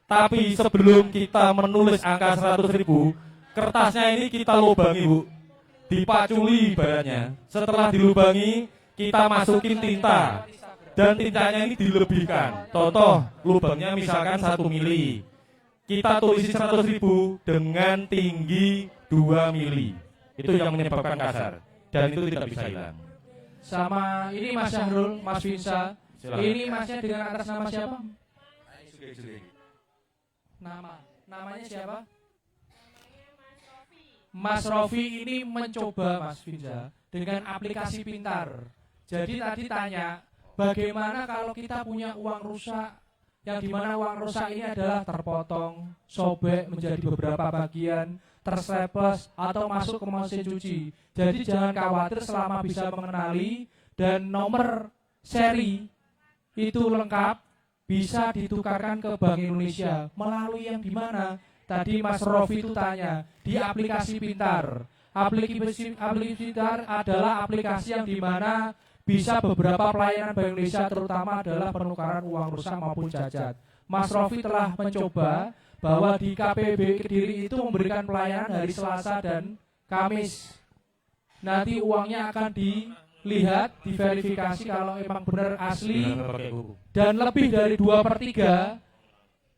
[SPEAKER 2] Tapi sebelum kita menulis angka 100.000, kertasnya ini kita lubangi Bu. Dipaculi ibaratnya. Setelah dilubangi, kita masukin tinta. Dan tintanya ini dilebihkan. Contoh, lubangnya misalkan 1 mili. Kita tulisi 100.000 dengan tinggi 2 mili. Itu yang menyebabkan kasar. Dan itu tidak bisa hilang.
[SPEAKER 6] Sama ini Mas Syahrul, Mas Vinsa. Ini Masnya dengan atas nama siapa? Namanya siapa? Mas Rofi ini mencoba Mas Vinsa dengan aplikasi pintar. Jadi tadi tanya, bagaimana kalau kita punya uang rusak, yang dimana uang rusak ini adalah terpotong, sobek menjadi beberapa bagian, terselepes atau masuk ke mesin cuci. Jadi jangan khawatir selama bisa mengenali dan nomor seri itu lengkap, bisa ditukarkan ke Bank Indonesia melalui yang dimana tadi Mas Rofi itu tanya di aplikasi pintar. Aplikasi pintar adalah aplikasi yang dimana bisa beberapa pelayanan Bank Indonesia, terutama adalah penukaran uang rusak maupun cacat. Mas Rofi telah mencoba bahwa di KPB Kediri itu memberikan pelayanan hari Selasa dan Kamis. Nanti uangnya akan dilihat, diverifikasi kalau memang benar asli, dan lebih dari 2/3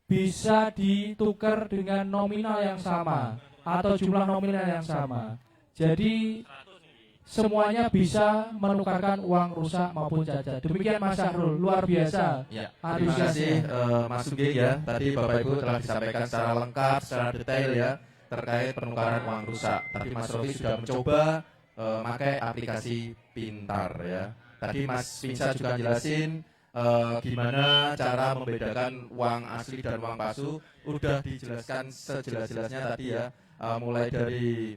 [SPEAKER 6] bisa ditukar dengan nominal yang sama atau jumlah nominal yang sama. Jadi semuanya bisa menukarkan uang rusak maupun cacat. Demikian Mas Syahrul, luar biasa.
[SPEAKER 4] Ya, terima kasih Mas Sugeng ya. Tadi Bapak Ibu telah disampaikan secara lengkap, secara detail ya terkait penukaran uang rusak. Tadi Mas Rofi sudah mencoba pakai aplikasi pintar ya. Tadi Mas Vinsa juga jelasin gimana cara membedakan uang asli dan uang palsu. Udah dijelaskan sejelas-jelasnya tadi ya. Mulai dari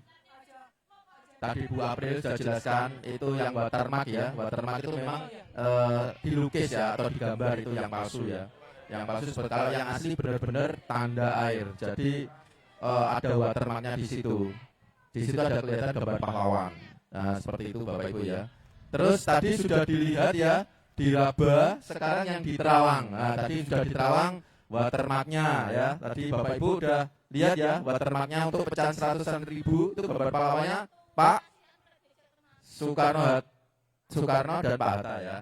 [SPEAKER 4] tadi Bu April sudah jelaskan itu yang watermark ya. Watermark itu memang dilukis ya atau digambar, itu yang palsu ya. Yang palsu seperti kalau yang asli benar-benar tanda air. Jadi ada watermarknya di situ. Di situ ada kelihatan gambar pahlawan. Nah, seperti itu Bapak Ibu ya. Terus tadi sudah dilihat ya di Raba, sekarang yang di Terawang. Nah, tadi sudah di Terawang watermarknya ya. Tadi Bapak Ibu udah lihat ya watermarknya untuk pecahan 100-an ribu itu gambar pahlawannya Pak Soekarno dan Pak Hatta ya.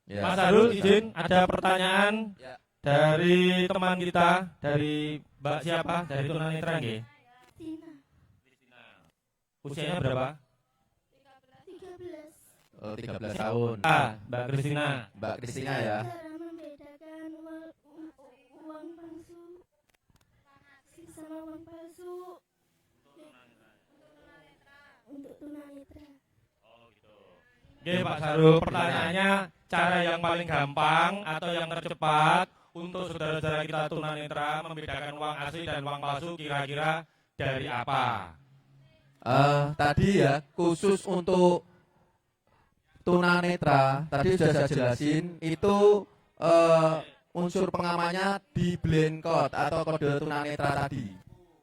[SPEAKER 4] Ya.
[SPEAKER 2] Mas Harul izin ada pertanyaan
[SPEAKER 4] Ya.
[SPEAKER 2] dari teman kita, dari Mbak siapa? Dari tunanetra nggih. Usianya berapa?
[SPEAKER 4] 13 tahun.
[SPEAKER 2] Mbak Kristina.
[SPEAKER 4] Mbak Kristina ya.
[SPEAKER 10] Cara membedakan uang palsu sama uang palsu untuk tunanetra.
[SPEAKER 2] Oke Pak Sarul, pertanyaannya cara yang paling gampang atau yang tercepat untuk saudara-saudara kita tunanetra membedakan uang asli dan uang palsu kira-kira dari apa?
[SPEAKER 4] Tadi ya khusus untuk tunanetra tadi sudah saya jelasin itu unsur pengamannya di blend code atau kode tunanetra tadi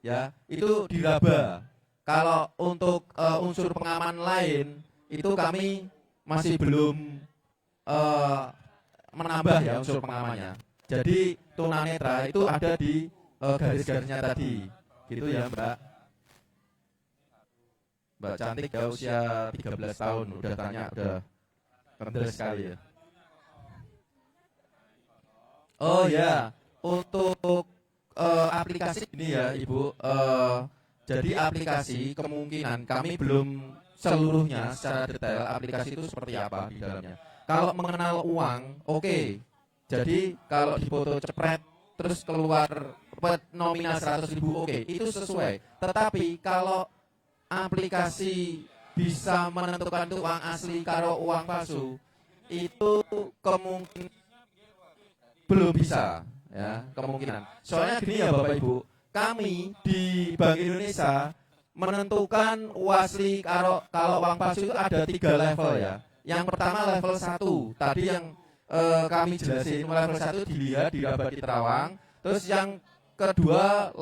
[SPEAKER 4] ya itu diraba. Kalau untuk unsur pengaman lain itu kami masih belum menambah ya unsur pengamannya. Jadi tunanetra itu ada di garis-garisnya tadi gitu ya Mbak cantik ya usia 13 tahun udah tanya udah rendah sekali ya. Oh ya, untuk aplikasi ini ya Ibu, jadi aplikasi kemungkinan kami belum seluruhnya secara detail aplikasi itu seperti apa di dalamnya. Kalau mengenal uang, oke. Jadi kalau dipoto cepret terus keluar nominal 100.000 oke, itu sesuai. Tetapi kalau aplikasi bisa menentukan itu uang asli karo uang palsu itu kemungkinan belum bisa ya kemungkinan. Soalnya gini ya Bapak Ibu, kami di Bank Indonesia menentukan uang asli kalau uang palsu itu ada 3 level ya. Yang pertama level 1 tadi yang kami jelasin, level 1 dilihat diraba di Terawang. Terus yang kedua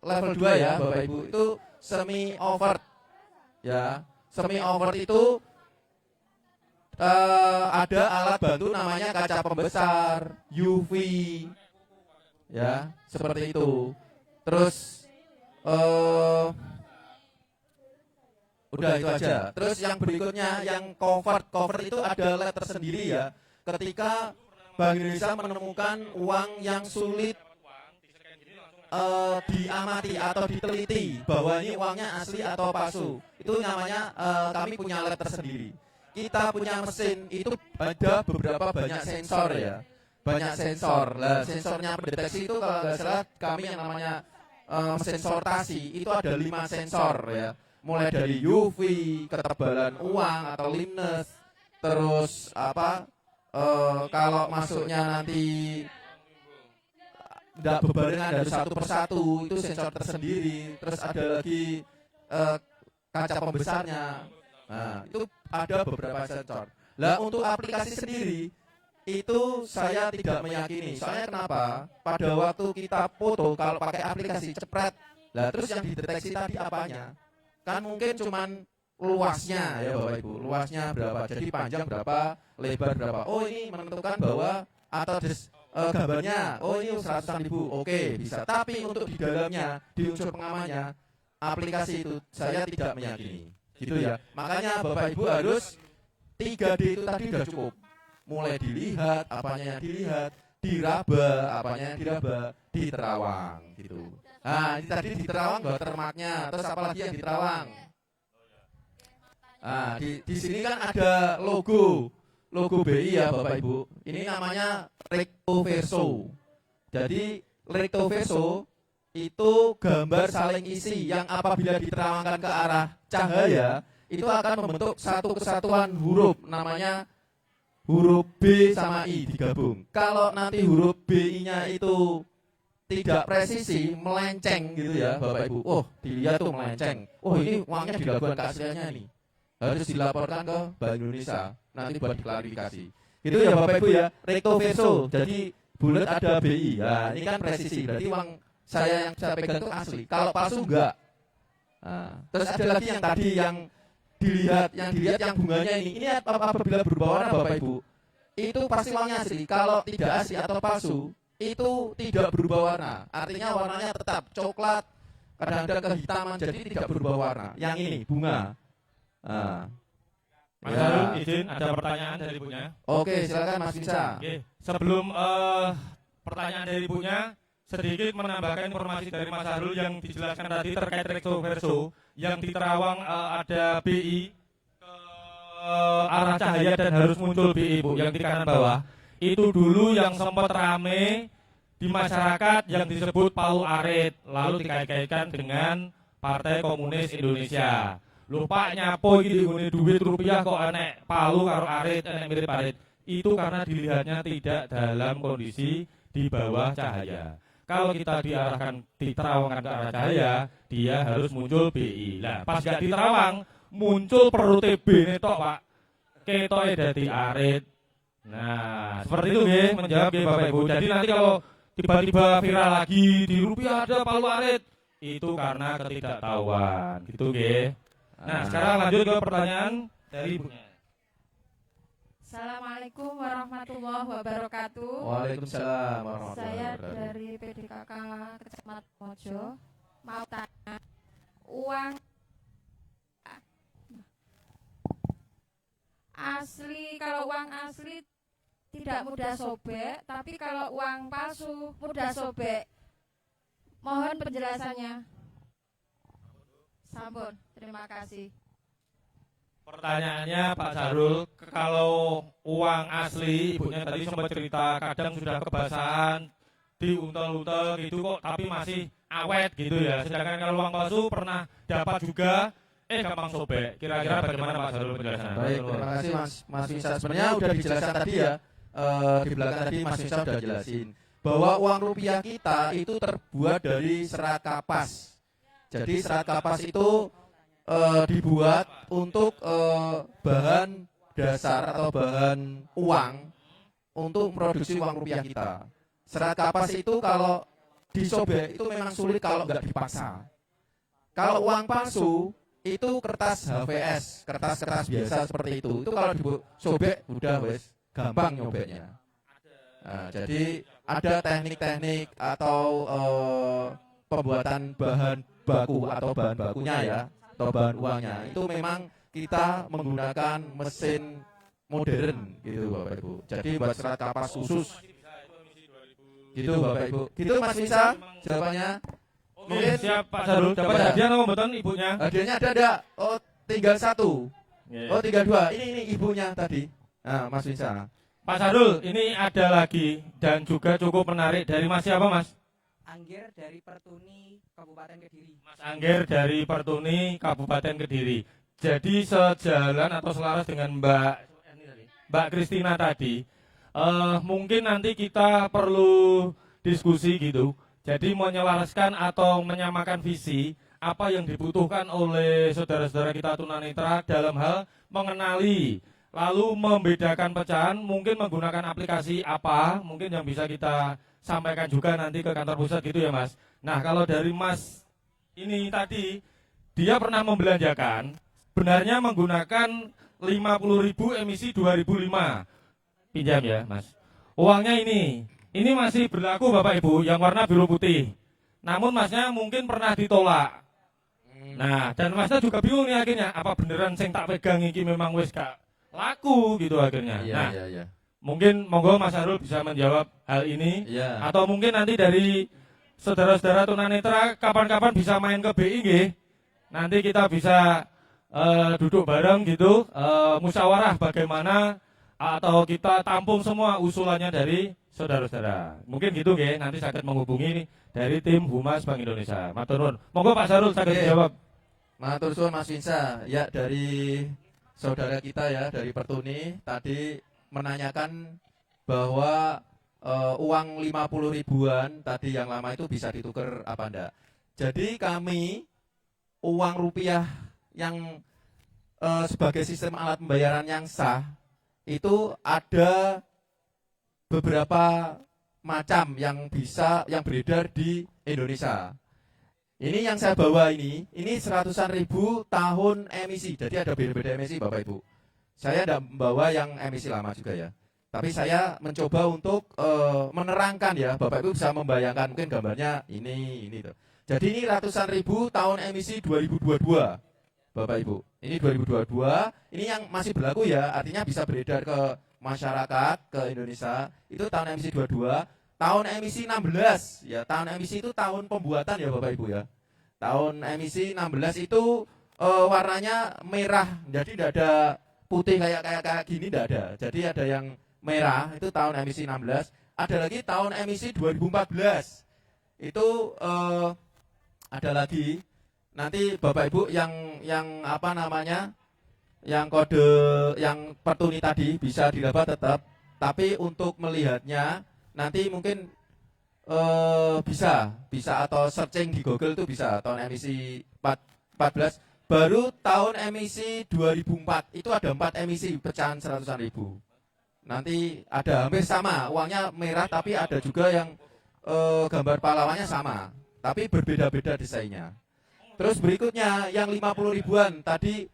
[SPEAKER 4] level 2 ya Bapak Ibu itu semi overt ya. Semi overt itu ada alat bantu namanya kaca pembesar UV ya seperti itu. Terus udah itu aja. Terus yang berikutnya yang covert itu ada lab tersendiri ya. Ketika Bank Indonesia menemukan uang yang sulit diamati atau diteliti bahwa ini uangnya asli atau palsu, itu namanya kami punya lab tersendiri. Kita punya mesin itu ada banyak sensor ya, banyak sensor. Lah sensornya pendeteksi itu kalau nggak salah kami yang namanya mesin sortasi itu ada 5 sensor ya, mulai dari UV, ketebalan uang atau limness, terus kalau masuknya nanti tidak berbarengan dari satu persatu itu sensor tersendiri. Terus ada lagi kaca pembesarnya. Nah itu ada beberapa sensor. Lah untuk aplikasi sendiri itu saya tidak meyakini. Soalnya kenapa? Pada waktu kita foto kalau pakai aplikasi cepret, lah terus yang dideteksi tadi apanya? Kan mungkin cuman luasnya ya Bapak Ibu, luasnya berapa, jadi panjang berapa, lebar berapa. Oh ini menentukan bahwa atau gambarnya, oh ini 100.000, oke bisa. Tapi untuk di dalamnya, di unsur pengamannya, aplikasi itu saya tidak meyakini, gitu ya. Makanya Bapak Ibu harus 3D itu tadi sudah cukup. Mulai dilihat, apanya yang dilihat, diraba, apanya yang diraba, di Terawang, gitu. Nah ini tadi di Terawang watermarknya, terus apalagi yang di Terawang. Nah di sini kan ada logo BI ya Bapak Ibu. Ini namanya recto verso. Jadi recto verso itu gambar saling isi yang apabila diterawangkan ke arah cahaya itu akan membentuk satu kesatuan huruf, namanya huruf B sama I digabung. Kalau nanti huruf BI-nya itu tidak presisi, melenceng gitu ya Bapak Ibu. Oh dilihat tuh melenceng. Oh ini uangnya digabungkan keasliannya nih. Harus dilaporkan ke Bank Indonesia nanti buat diklarifikasi. Gitu ya Bapak Ibu ya, recto verso. Jadi bulat ada BI. Nah, ini kan presisi, berarti uang saya yang saya pegang itu asli. Kalau palsu enggak. Nah, terus ada lagi yang tadi yang dilihat yang bunganya ini apabila berubah warna Bapak Ibu, itu pasti uangnya asli. Kalau tidak asli atau palsu, itu tidak berubah warna. Artinya warnanya tetap coklat, kadang-kadang kehitaman, jadi tidak berubah warna. Yang ini bunga. Nah.
[SPEAKER 2] Mas Harul, izin ada pertanyaan dari ibunya.
[SPEAKER 4] Oke, silakan Mas Bisa.
[SPEAKER 2] Oke, sebelum pertanyaan dari ibunya, sedikit menambahkan informasi dari Mas Harul yang dijelaskan tadi terkait recto verso, yang di Terawang ada BI ke arah cahaya dan harus muncul BI, Bu, yang di kanan bawah. Itu dulu yang sempat rame di masyarakat yang disebut Palu Arit, lalu dikait-kaitkan dengan Partai Komunis Indonesia. Lupa nyapo iki digone duit rupiah kok enek palu karo arit, enek mirip arit. Itu karena dilihatnya tidak dalam kondisi di bawah cahaya. Kalau kita diarahkan di Terawang ke arah cahaya, dia harus muncul BI. Nah, pas gak di Terawang, muncul perlu TB netok, Pak. Ketoke dadi arit. Nah, seperti itu nggih, menjawab nggih Bapak Ibu. Jadi nanti kalau tiba-tiba viral lagi di rupiah ada palu arit, itu karena ketidaktahuan. Gitu nggih. Nah, sekarang lanjut ke pertanyaan dari ibunya.
[SPEAKER 9] Assalamualaikum warahmatullahi wabarakatuh.
[SPEAKER 4] Waalaikumsalam warahmatullahi
[SPEAKER 9] Saya
[SPEAKER 4] wabarakatuh.
[SPEAKER 9] dari PDKK Kecamatan Mojo mau tanya, uang asli, kalau uang asli tidak mudah sobek, tapi kalau uang palsu mudah sobek. Mohon penjelasannya. Sampun, terima kasih.
[SPEAKER 2] Pertanyaannya Pak Sarul, kalau uang asli, ibunya tadi sempat cerita kadang sudah kebasahan, diuntel-untel gitu kok, tapi masih awet gitu ya. Sedangkan kalau uang palsu pernah dapat juga, gampang sobek. Kira-kira bagaimana Pak Sarul penjelasannya?
[SPEAKER 4] Baik, terima kasih Mas Bisa. Sebenarnya udah dijelaskan tadi ya, di belakang tadi Mas Bisa udah jelasin bahwa uang rupiah kita itu terbuat dari serat kapas. Jadi serat kapas itu dibuat untuk bahan dasar atau bahan uang untuk produksi uang rupiah kita. Serat kapas itu kalau disobek itu memang sulit kalau nggak dipaksa. Kalau uang palsu itu kertas HVS, kertas-kertas biasa seperti itu. Itu kalau disobek udah wes gampang nyobeknya. Nah, jadi ada teknik-teknik atau pembuatan bahan baku atau bahan bakunya ya, atau bahan uangnya. Itu memang kita menggunakan mesin modern gitu Bapak Ibu. Jadi buat serat kapas khusus. Gitu Bapak Ibu. Gitu Mas Bisa jawabannya.
[SPEAKER 2] Mungkin siap Pak Sarul, dapat hadiah atau mboten ibunya?
[SPEAKER 4] Hadiahnya ada. Oh, tinggal satu.
[SPEAKER 2] Yeah.
[SPEAKER 4] Oh, tinggal dua. Ini ibunya tadi. Nah, Mas Bisa.
[SPEAKER 2] Pak Sarul, ini ada lagi dan juga cukup menarik dari Mas siapa Mas?
[SPEAKER 11] Angger dari Pertuni, Kabupaten Kediri.
[SPEAKER 2] Mas Angger dari Pertuni, Kabupaten Kediri. Jadi sejalan atau selaras dengan Mbak Kristina tadi, mungkin nanti kita perlu diskusi gitu. Jadi menyelaraskan atau menyamakan visi apa yang dibutuhkan oleh saudara-saudara kita tunanetra dalam hal mengenali, lalu membedakan pecahan, mungkin menggunakan aplikasi apa, mungkin yang bisa kita sampaikan juga nanti ke kantor pusat gitu ya Mas. Nah kalau dari Mas ini tadi, dia pernah membelanjakan, sebenarnya menggunakan 50.000 emisi 2005. Pinjam ya Mas. Uangnya ini masih berlaku Bapak Ibu yang warna biru putih. Namun Masnya mungkin pernah ditolak. Nah dan Masnya juga bingung nih akhirnya, apa beneran sing tak pegang iki memang wis gak laku gitu akhirnya. Nah, mungkin monggo Mas Harul bisa menjawab hal ini, atau mungkin nanti dari saudara-saudara tunanetra kapan-kapan bisa main ke BI nggih. Nanti kita bisa duduk bareng gitu, musyawarah bagaimana atau kita tampung semua usulannya dari saudara-saudara. Mungkin gitu nggih, nanti sakit menghubungi dari tim Humas Bank Indonesia. Matur nuwun. Monggo Pak Sarul sakit menjawab.
[SPEAKER 4] Matur suwun Mas Winsa. Ya dari saudara kita ya dari Pertuni tadi menanyakan bahwa uang 50 ribuan tadi yang lama itu bisa ditukar apa enggak. Jadi kami uang rupiah yang sebagai sistem alat pembayaran yang sah itu ada beberapa macam yang beredar di Indonesia. Ini yang saya bawa ini 100-an ribu tahun emisi. Jadi ada beda-beda emisi Bapak Ibu. Saya tidak membawa yang emisi lama juga ya. Tapi saya mencoba untuk menerangkan ya, Bapak Ibu bisa membayangkan mungkin gambarnya ini tuh. Jadi ini ratusan ribu tahun emisi 2022. Bapak Ibu. Ini 2022, ini yang masih berlaku ya, artinya bisa beredar ke masyarakat, ke Indonesia. Itu tahun emisi 22. Tahun emisi 16, ya tahun emisi itu tahun pembuatan ya Bapak Ibu ya. Tahun emisi 16 itu warnanya merah, jadi tidak ada putih kayak gini, tidak ada. Jadi ada yang merah, itu tahun emisi 16. Ada lagi tahun emisi 2014, itu ada lagi. Nanti Bapak Ibu yang apa namanya, yang kode, yang pertuni tadi bisa didapat tetap. Tapi untuk melihatnya nanti mungkin bisa atau searching di Google itu bisa tahun emisi 14. Baru tahun emisi 2004 itu ada 4 emisi pecahan 100-an ribu. Nanti ada hampir sama, uangnya merah tapi ada juga yang gambar pahlawannya sama, tapi berbeda-beda desainnya. Terus berikutnya yang 50 ribuan tadi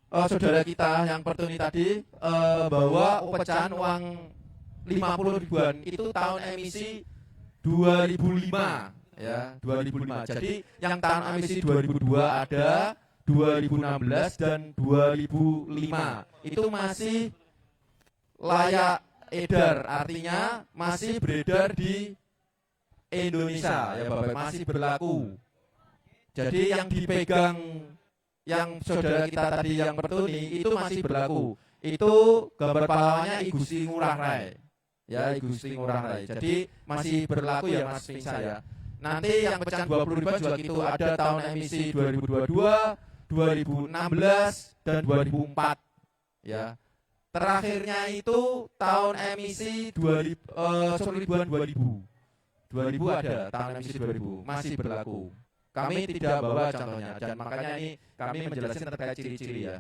[SPEAKER 4] saudara kita yang pertuni tadi bawa pecahan uang 50 ribuan itu tahun emisi 2005 ya, 2005. Jadi yang tahun emisi 2002 ada, 2016 dan 2005 itu masih layak edar, artinya masih beredar di Indonesia ya Bapak, masih berlaku. Jadi yang dipegang yang saudara kita tadi yang pertuni itu masih berlaku. Itu gambar pahlawannya I Gusti Ngurah Rai. Ya, I Gusti Ngurah Rai. Jadi masih berlaku ya Mas Pinsa ya. Nanti yang pecahan 20 ribuan juga gitu, ada tahun emisi 2022, 2016 dan 2004 ya. Terakhirnya itu tahun emisi 2000 ada tahun emisi 2000 masih berlaku. Kami tidak bawa contohnya dan makanya ini kami menjelaskan terkait ciri-ciri ya.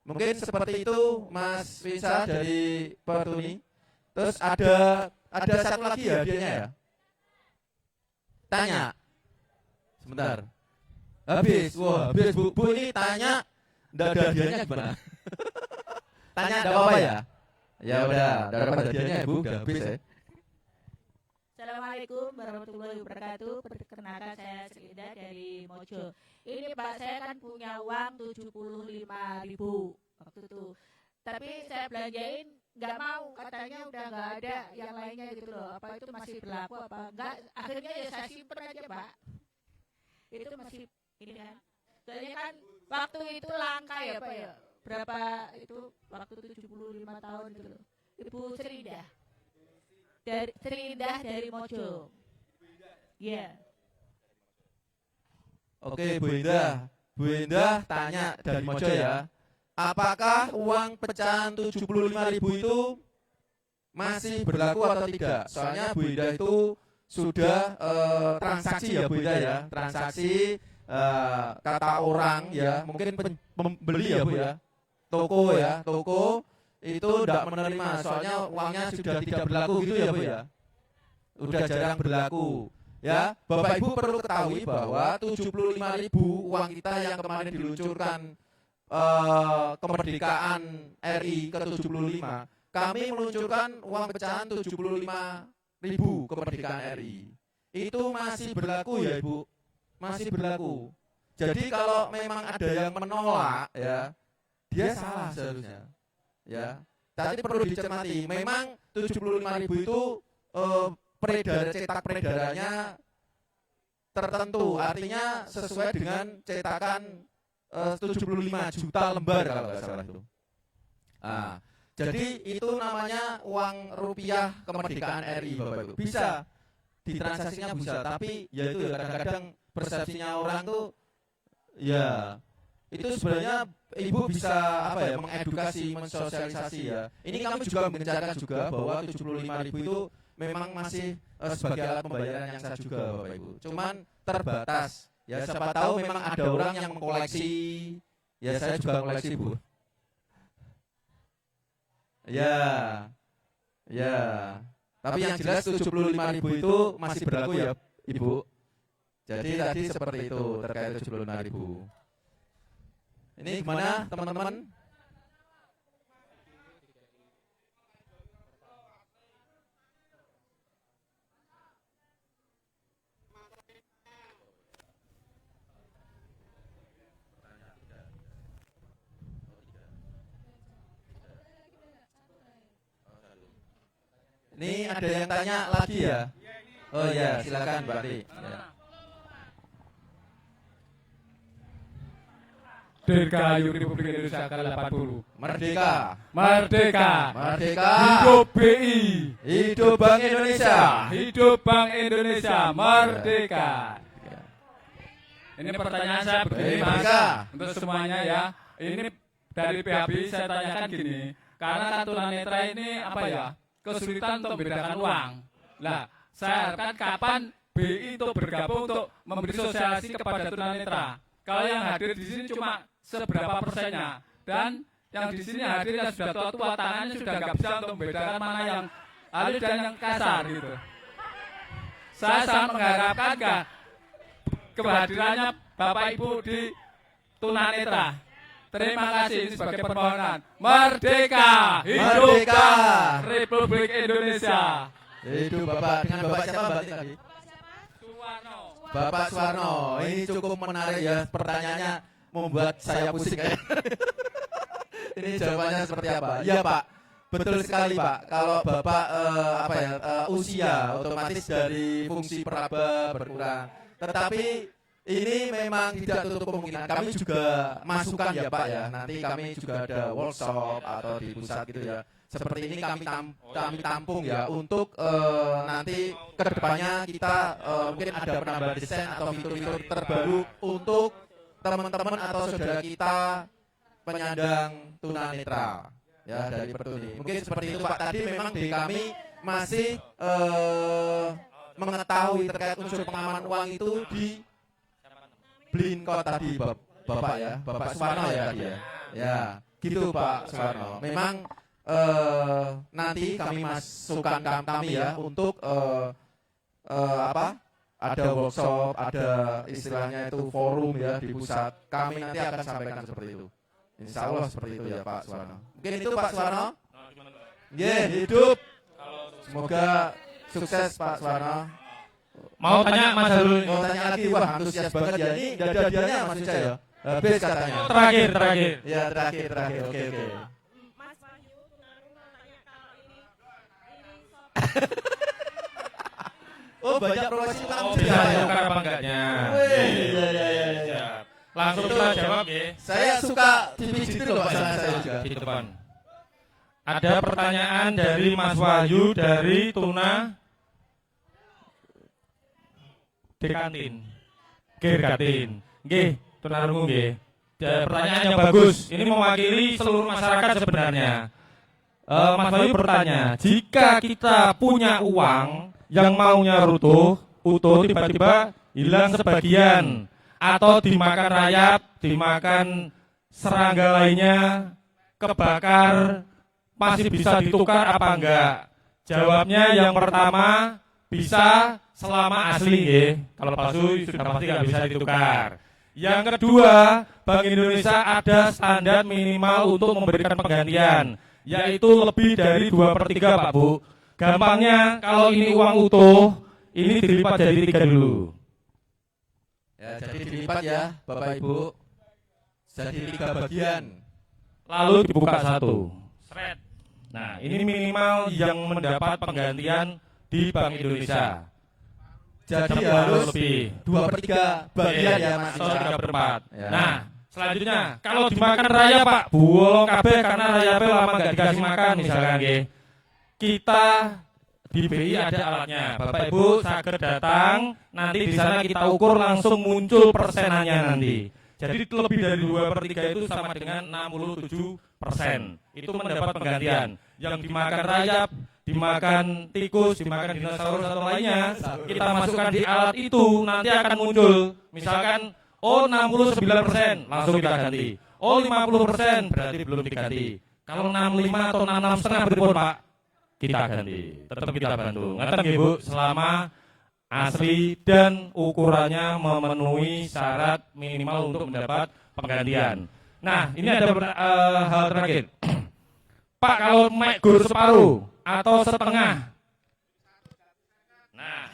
[SPEAKER 4] Mungkin seperti itu Mas Pinsa dari Pertuni. Terus ada satu lagi ya hadiahnya ya. Tanya. Sebentar. Habis Bu ini tanya, enggak ada hadiahnya gimana? Tanya enggak apa-apa ya? Ya udah, dapat hadiahnya Bu, udah habis ya.
[SPEAKER 12] Assalamualaikum warahmatullahi wabarakatuh. Perkenalkan saya Sri Indah dari Mojo. Ini Pak, saya kan punya uang 75.000 waktu itu. Tapi saya belanjain nggak mau, katanya udah nggak ada yang lainnya gitu loh. Apa itu masih berlaku apa enggak? Akhirnya ya saya simpen aja Pak. Itu masih ini kan. Soalnya kan waktu itu langka ya Pak ya. Berapa itu waktu 75 tahun gitu loh. Ibu Sri Indah. Dari Sri Indah dari Mojo. Iya.
[SPEAKER 4] Oke, Bu Indah tanya dari Mojo ya. Apakah uang pecahan 75.000 itu masih berlaku atau tidak? Soalnya Bu Indah itu sudah transaksi ya Bu Indah ya. Transaksi kata orang ya, mungkin pembeli ya Bu ya. Toko itu tidak menerima, soalnya uangnya sudah tidak berlaku gitu ya Bu ya. Udah jarang berlaku. Ya, Bapak Ibu perlu ketahui bahwa 75.000 uang kita yang kemarin diluncurkan kemerdekaan RI ke-75, kami meluncurkan uang pecahan 75.000 kemerdekaan RI. Itu masih berlaku ya Ibu, masih berlaku. Jadi kalau memang ada yang menolak ya, dia salah seharusnya. Ya, tadi perlu dicermati. Memang 75.000 itu cetak peredarannya tertentu, artinya sesuai dengan cetakan 75 juta lembar kalau nggak salah itu. Jadi itu namanya uang rupiah kemerdekaan RI Bapak Ibu. Bisa ditransaksinya bisa, tapi ya itu ya kadang-kadang persepsinya orang tuh ya itu sebenarnya Ibu bisa apa ya, mengedukasi, mensosialisasi ya. Ini kami juga mengencarkan juga bahwa 75.000 itu memang masih sebagai alat pembayaran yang sah juga Bapak Ibu. Cuman terbatas. Ya siapa tahu memang ada orang yang mengkoleksi. Ya saya juga koleksi Bu. Ya. Tapi yang jelas 75.000 itu masih berlaku ya Ibu. Jadi tadi seperti itu terkait 75.000. Ini gimana teman-teman? Ini ada yang tanya lagi ya? Oh ya, silakan Mbak Ri. Ya.
[SPEAKER 6] Dirgahayu Republik Indonesia ke-80.
[SPEAKER 4] Merdeka.
[SPEAKER 6] Merdeka.
[SPEAKER 4] Merdeka.
[SPEAKER 6] Hidup BI.
[SPEAKER 4] Hidup Bank Indonesia.
[SPEAKER 6] Hidup Bank Indonesia. Merdeka. Ini pertanyaan saya begini Mas, untuk semuanya ya. Ini dari PHB saya tanyakan gini, karena kan tunanetra ini apa ya? Kesulitan untuk membedakan uang. Nah, saya harapkan kapan BI untuk bergabung untuk memberi sosialisasi kepada tunanetra. Kalau yang hadir di sini cuma seberapa persennya, dan yang di sini hadir yang sudah tua-tua tangannya sudah nggak bisa untuk membedakan mana yang halus dan yang kasar gitu. Saya sangat mengharapkan kehadirannya Bapak Ibu di tunanetra. Terima kasih sebagai permohonan. Merdeka,
[SPEAKER 4] Merdeka,
[SPEAKER 6] Republik Indonesia.
[SPEAKER 4] Hidup Bapak. Dengan Bapak siapa Mbak tadi? Bapak Suwarno. Ini cukup menarik ya, pertanyaannya membuat saya pusing kayak. Ini jawabannya seperti apa? Iya Pak, betul sekali Pak. Kalau Bapak usia otomatis dari fungsi peraba berkurang. Tetapi ini memang tidak tutup kemungkinan. Kami juga masukan ya Pak ya. Nanti kami juga ada workshop atau di pusat gitu ya. Seperti ini kami tampung ya untuk nanti kedepannya kita mungkin ada penambahan desain atau fitur-fitur terbaru untuk teman-teman atau saudara kita penyandang tunanetra ya dari Pertuni. Mungkin seperti itu Pak. Tadi memang di kami masih mengetahui terkait unsur pengaman uang itu di Blinkot tadi Bapak ya, Bapak Suwarno ya tadi ya. Ya, gitu Pak Suwarno. Memang nanti kami masukkan kami ya untuk ada workshop, ada istilahnya itu forum ya di pusat. Kami nanti akan sampaikan seperti itu. Insya Allah seperti itu ya Pak Suwarno. Mungkin itu Pak Suwarno. Hidup. Semoga sukses Pak Suwarno.
[SPEAKER 2] Mau tanya Mas Harul?
[SPEAKER 4] Mau tanya lagi, wah antusias banget ya. Ini tidak ada hadiahnya maksud saya. Habis katanya.
[SPEAKER 2] Terakhir.
[SPEAKER 4] Ya terakhir. Oke.
[SPEAKER 1] Mas Wahyu Tunarungu tanya kalau ini
[SPEAKER 4] Oh banyak profesi tukang
[SPEAKER 2] bisa tukar apa enggaknya?
[SPEAKER 4] Iya.
[SPEAKER 2] Langsung kita jawab ya.
[SPEAKER 4] Saya suka TV gitu loh Pak saya juga.
[SPEAKER 2] Di depan. Ada pertanyaan dari Mas Wahyu dari Tuna Dekantin. Gergatin. Nggih, Tunarungu nggih. Pertanyaan yang bagus. Ini mewakili seluruh masyarakat sebenarnya. Mas Wahyu bertanya, jika kita punya uang yang maunya utuh tiba-tiba hilang sebagian atau dimakan rayap, dimakan serangga lainnya, kebakar, masih bisa ditukar apa enggak? Jawabnya yang pertama bisa selama asli ya. Kalau palsu sudah pasti nggak bisa ditukar. Yang kedua, Bank Indonesia ada standar minimal untuk memberikan penggantian, yaitu lebih dari 2/3 Pak Bu. Gampangnya kalau ini uang utuh, ini dilipat jadi 3 dulu.
[SPEAKER 4] Ya, jadi dilipat ya Bapak Ibu. Jadi 3 bagian.
[SPEAKER 2] Lalu dibuka 1. Seret. Nah, ini minimal yang mendapat penggantian di Bank Indonesia.
[SPEAKER 4] Jadi harus lebih 2/3 bagian ya Mas.
[SPEAKER 2] Atau 3/4.
[SPEAKER 4] Ya.
[SPEAKER 2] Nah, selanjutnya kalau dimakan raya Pak, bolong kabeh karena rayapnya lama nggak dikasih makan misalkan nggih. Kita di BI ada alatnya. Bapak Ibu saged datang, nanti di sana kita ukur langsung muncul persenannya nanti. Jadi lebih dari 2/3 itu sama dengan 67%. Itu mendapat penggantian. Yang dimakan rayap, dimakan tikus, dimakan dinosaurus atau lainnya, kita masukkan di alat itu, nanti akan muncul. Misalkan, 69%, langsung kita ganti. 50% berarti belum diganti. Kalau 65 atau 66,5 beripun Pak? kita ganti. Tetap kita bantu. Ngeten nggih Bu, selama asli dan ukurannya memenuhi syarat minimal untuk mendapat penggantian. Nah, ini ada hal terakhir. Pak, kalau mek gur separuh atau setengah. Nah,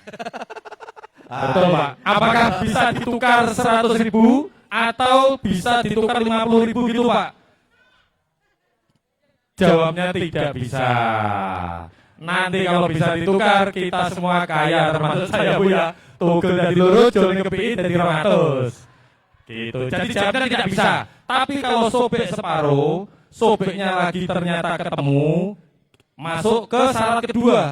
[SPEAKER 2] betul Pak. Apakah bisa ditukar 100.000 atau bisa ditukar 50.000 gitu Pak? Jawabnya tidak bisa. Nanti kalau bisa ditukar, kita semua kaya, termasuk saya Bu ya. Tugel dari lurus, jolin kepiin dari 200. Gitu. Jadi jawabnya tidak bisa. Tapi kalau sobek separuh, sobeknya lagi ternyata ketemu, masuk ke syarat kedua.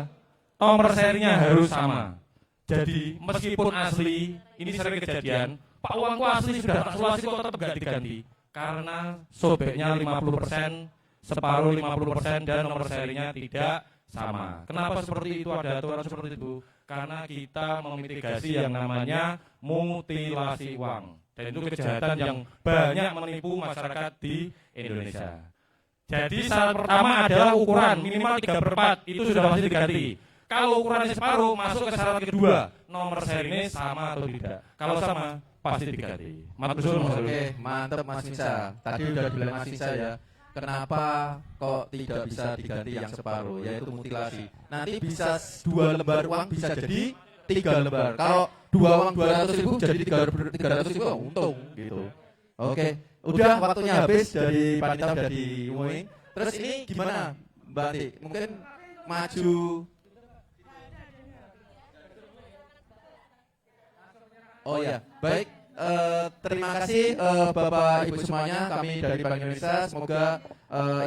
[SPEAKER 2] Nomor serinya harus sama. Jadi meskipun asli, ini sering kejadian, Pak uangku asli sudah tak sulasi kok tetap gak diganti. Karena sobeknya 50%, separuh 50% dan nomor serinya tidak sama. Kenapa seperti itu, ada aturan seperti itu? Karena kita memitigasi yang namanya mutilasi uang. Dan itu kejahatan yang banyak menipu masyarakat di Indonesia. Jadi syarat pertama adalah ukuran minimal 3/4, itu sudah pasti diganti. Kalau ukurannya separuh, masuk ke syarat kedua, nomor serinya sama atau tidak. Kalau sama, pasti diganti.
[SPEAKER 4] Oke, mantap Mas Nisa. Tadi udah bilang Mas Nisa ya. Kenapa kok tidak bisa diganti yang separuh, yaitu mutilasi. Nanti bisa 2 lembar uang bisa jadi 3 lembar. Kalau 2 uang 200.000 jadi 300.000 untung gitu. Oke, udah waktunya habis dari panitia udah diumumin. Terus ini gimana Mbak Ati? Mungkin maju. Oh ya, baik. Terima kasih Bapak Ibu semuanya, kami dari Bank Indonesia, semoga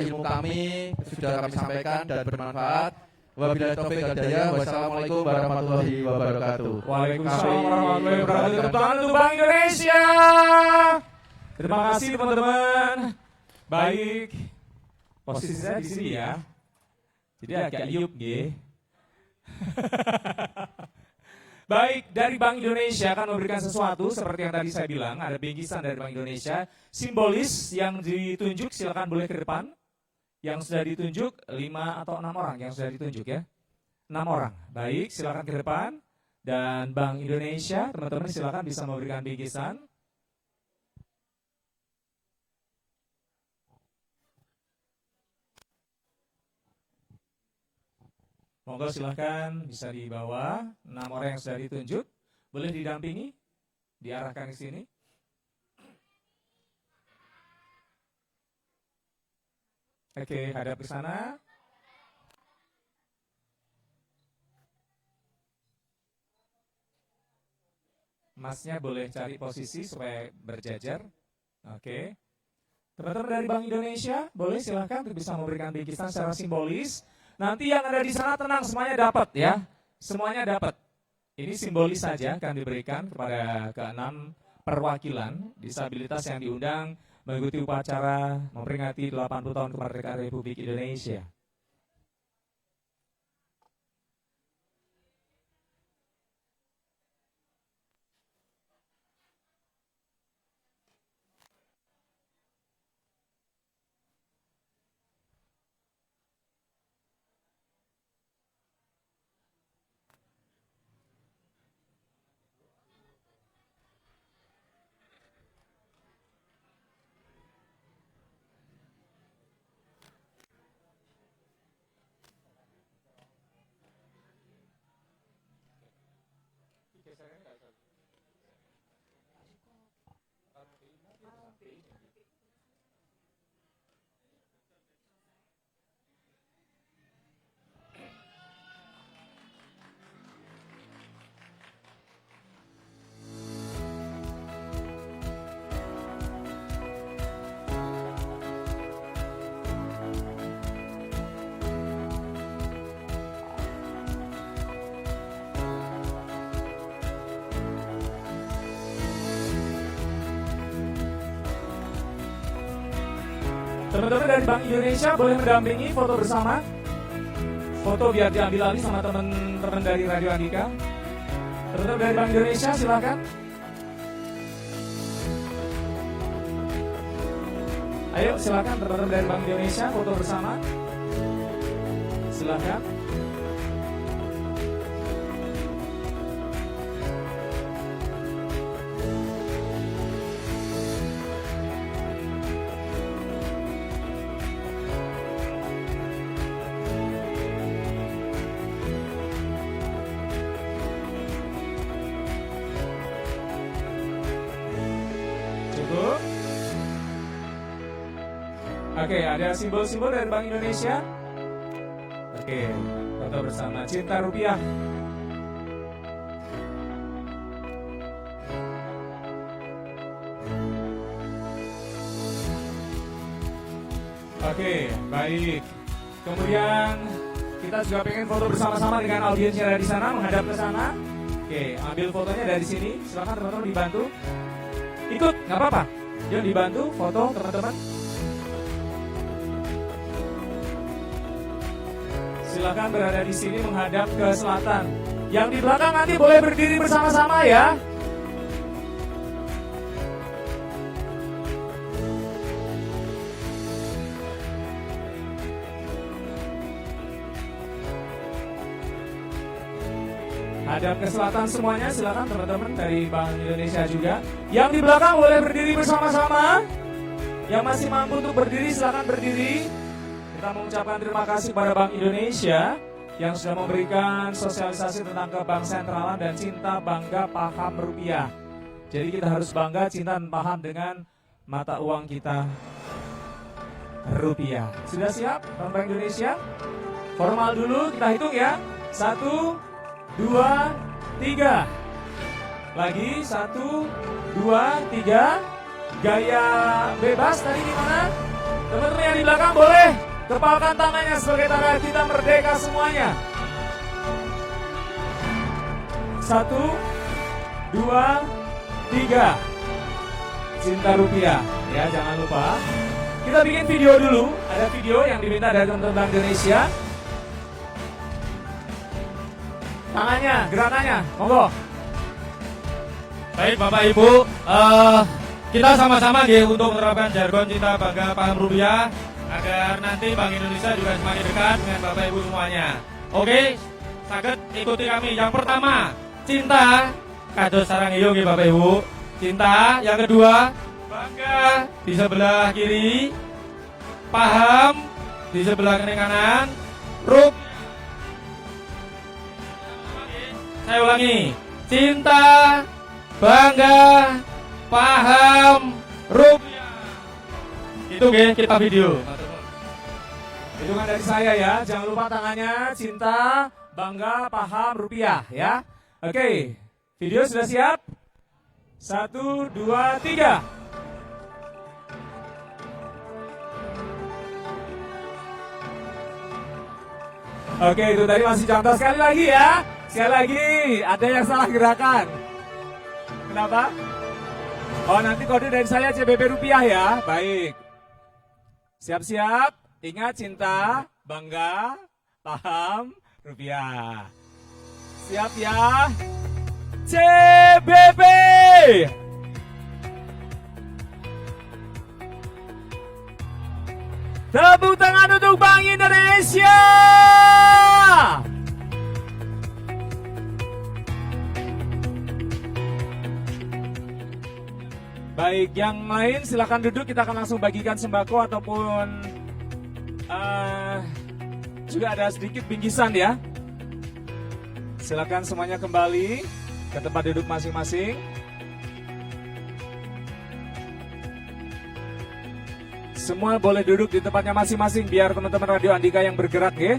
[SPEAKER 4] ilmu kami sudah kami sampaikan dan bermanfaat. Wabillahi taufiq wal hidayah. Wassalamualaikum warahmatullahi wabarakatuh.
[SPEAKER 13] Waalaikumsalam warahmatullahi wabarakatuh. Tepuk tangan untuk Bank Indonesia. Terima kasih teman-teman. Baik, posisi saya di sini ya. Jadi agak liuk nggih. Baik, dari Bank Indonesia akan memberikan sesuatu seperti yang tadi saya bilang, ada bingkisan dari Bank Indonesia, simbolis yang ditunjuk silakan boleh ke depan. Yang sudah ditunjuk 5 atau 6 orang yang sudah ditunjuk ya. 6 orang. Baik, silakan ke depan. Dan Bank Indonesia, teman-teman silakan bisa memberikan bingkisan. Monggo silahkan bisa dibawa 6 orang yang sudah ditunjuk, boleh didampingi, diarahkan ke sini. Oke, hadap ke sana. Masnya boleh cari posisi supaya berjajar. Oke. Teman-teman dari Bank Indonesia, boleh silahkan bisa memberikan bingkisan secara simbolis. Nanti yang ada di sana tenang, semuanya dapat ya. Semuanya dapat. Ini simbolis saja akan diberikan kepada ke-6 perwakilan disabilitas yang diundang mengikuti upacara memperingati 80 tahun kemerdekaan Republik Indonesia. Teman-teman dari Bank Indonesia boleh mendampingi foto bersama. Foto biar diambil alih sama teman-teman dari Radio Andika. Teman-teman dari Bank Indonesia silakan. Ayo silakan teman-teman dari Bank Indonesia foto bersama. Silakan. silahkan. Cukup. Oke, ada simbol-simbol dari Bank Indonesia. Oke, foto bersama Cinta Rupiah. Oke, baik. Kemudian kita juga pengen foto bersama-sama dengan audiens yang ada di sana, menghadap ke sana. Oke, ambil fotonya dari sini. Silakan teman-teman dibantu. Ikut, nggak apa-apa. Yuk dibantu foto teman-teman. Silakan berada di sini menghadap ke selatan. Yang di belakang nanti boleh berdiri bersama-sama ya. Hadap ke selatan semuanya, silakan teman-teman dari Bank Indonesia juga. Yang di belakang boleh berdiri bersama-sama. Yang masih mampu untuk berdiri, silakan berdiri. Kita mengucapkan terima kasih kepada Bank Indonesia yang sudah memberikan sosialisasi tentang kebank sentralan dan cinta, bangga, paham rupiah. Jadi kita harus bangga, cinta, dan paham dengan mata uang kita rupiah. Sudah siap Bank Indonesia? Formal dulu, kita hitung ya. 1, 2, 3. Lagi 1, 2, 3. Gaya bebas tadi gimana? Teman-teman yang di belakang boleh kepalkan tangannya sebagai tanda kita merdeka semuanya. 1, 2, 3. Cinta rupiah. Ya, jangan lupa. Kita bikin video dulu. Ada video yang diminta dari teman-teman Bank Indonesia. Tangannya, gerakannya, monggo.
[SPEAKER 2] Baik Bapak Ibu, kita sama-sama untuk menerapkan jargon cinta, bangga, paham rupiah agar nanti Bank Indonesia juga semakin dekat dengan Bapak Ibu semuanya. Oke, saged ikuti kami. Yang pertama, cinta, kados sarang iyo nggih Bapak Ibu. Cinta. Yang kedua, bangga di sebelah kiri, paham di sebelah kanan, saya ulangi, cinta, bangga, paham, rupiah. Itu kita video.
[SPEAKER 13] Hitungan dari saya ya, jangan lupa tangannya, cinta, bangga, paham, rupiah ya. Oke, video sudah siap? 1, 2, 3. Oke, itu tadi masih contoh. Sekali lagi ya. Sekali lagi, ada yang salah gerakan. Kenapa? Oh, nanti kode dari saya CBP rupiah ya. Baik. Siap-siap. Ingat cinta, bangga, paham, rupiah. Siap ya. CBP. Tepuk tangan untuk Bank Indonesia. Baik, yang lain silakan duduk, kita akan langsung bagikan sembako ataupun juga ada sedikit bingkisan ya. Silakan semuanya kembali ke tempat duduk masing-masing. Semua boleh duduk di tempatnya masing-masing biar teman-teman Radio Andika yang bergerak ya.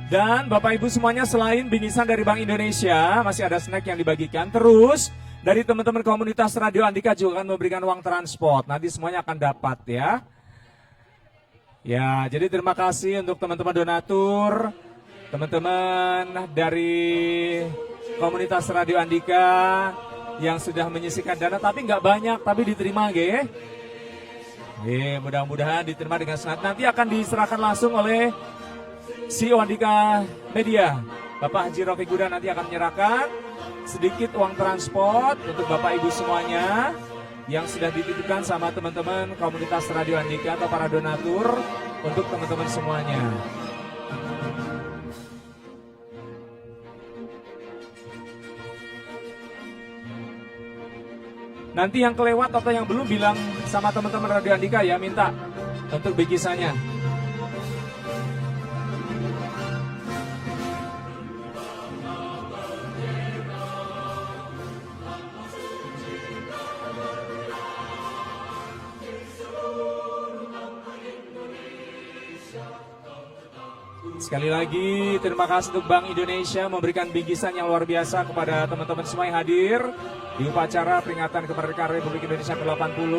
[SPEAKER 13] Dan Bapak Ibu semuanya, selain bingkisan dari Bank Indonesia, masih ada snack yang dibagikan. Terus dari teman-teman komunitas Radio Andika juga akan memberikan uang transport. Nanti semuanya akan dapat ya. Ya, jadi terima kasih untuk teman-teman donatur, teman-teman dari komunitas Radio Andika yang sudah menyisihkan dana, tapi nggak banyak, tapi diterima ge. Mudah-mudahan diterima dengan senang. Nanti akan diserahkan langsung oleh CEO Andika Media, Bapak Haji Rofiq Huda, nanti akan menyerahkan sedikit uang transport untuk Bapak Ibu semuanya. yang sudah dititipkan sama teman-teman komunitas Radio Andika atau para donatur untuk teman-teman semuanya. Nanti yang kelewat atau yang belum bilang sama teman-teman Radio Andika ya, minta untuk bikisannya. Sekali lagi terima kasih untuk Bank Indonesia memberikan bingkisan yang luar biasa kepada teman-teman semua yang hadir di upacara peringatan kemerdekaan Republik Indonesia ke-80.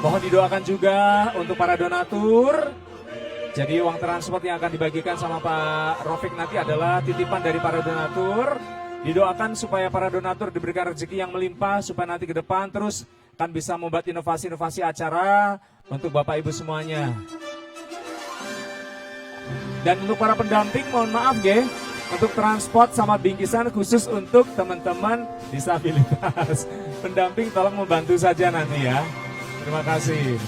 [SPEAKER 13] Mohon didoakan juga untuk para donatur. Jadi uang transport yang akan dibagikan sama Pak Rofik nanti adalah titipan dari para donatur. Didoakan supaya para donatur diberikan rezeki yang melimpah supaya nanti ke depan terus akan bisa membuat inovasi-inovasi acara untuk Bapak Ibu semuanya. Dan untuk para pendamping mohon maaf ya, untuk transport sama bingkisan khusus untuk teman-teman disabilitas. Pendamping tolong membantu saja nanti ya. Terima kasih.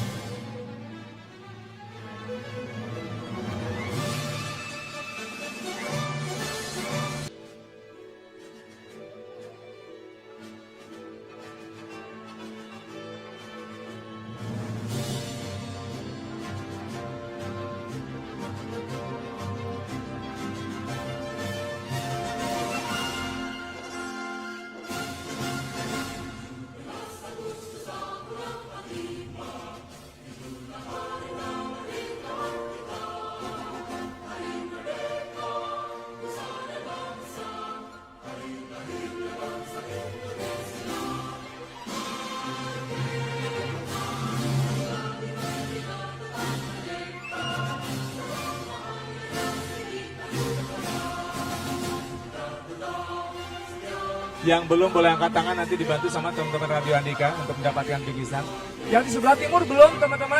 [SPEAKER 13] Yang belum boleh angkat tangan nanti dibantu sama teman-teman Radio Andika untuk mendapatkan bingkisan. Yang di sebelah timur belum teman-teman?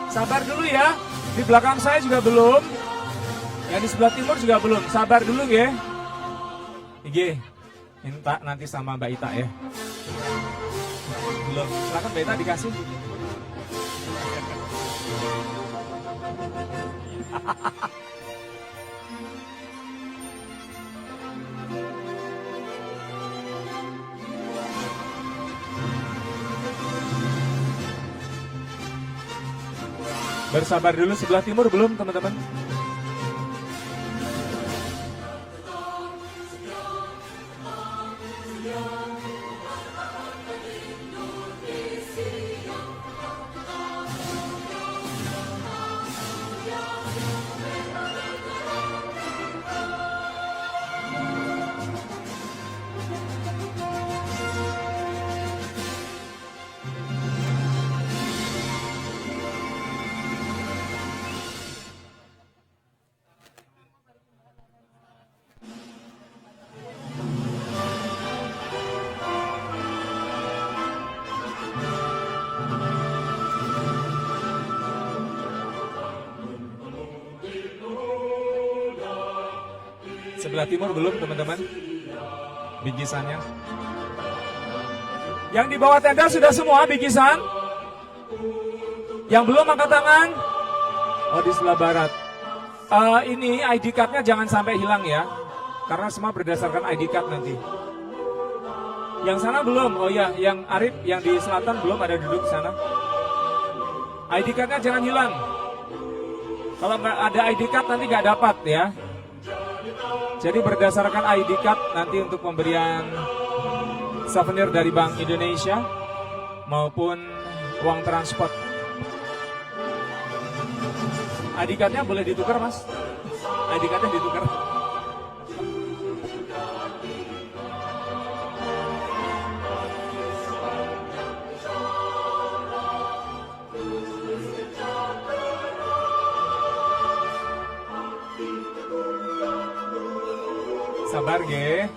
[SPEAKER 13] Sabar dulu ya. Di belakang saya juga belum. Yang di sebelah timur juga belum. Sabar dulu ya. Ige, minta nanti sama Mbak Ita ya. Belum. Silakan Mbak Ita dikasih. Bersabar dulu, sebelah timur belum teman-teman? Sebelah timur belum teman-teman bingkisannya. Yang di bawah tenda sudah semua bingkisan? Yang belum angkat tangan? Oh di sebelah barat. Ini ID card-nya jangan sampai hilang ya, karena semua berdasarkan ID card nanti. Yang sana belum? Oh ya, yang Arif yang di selatan belum ada duduk sana. ID card-nya jangan hilang. Kalau nggak ada ID card nanti nggak dapat ya. Jadi berdasarkan ID card nanti untuk pemberian souvenir dari Bank Indonesia maupun uang transport. ID card-nya boleh ditukar mas? ID card-nya ditukar. Sabar ge.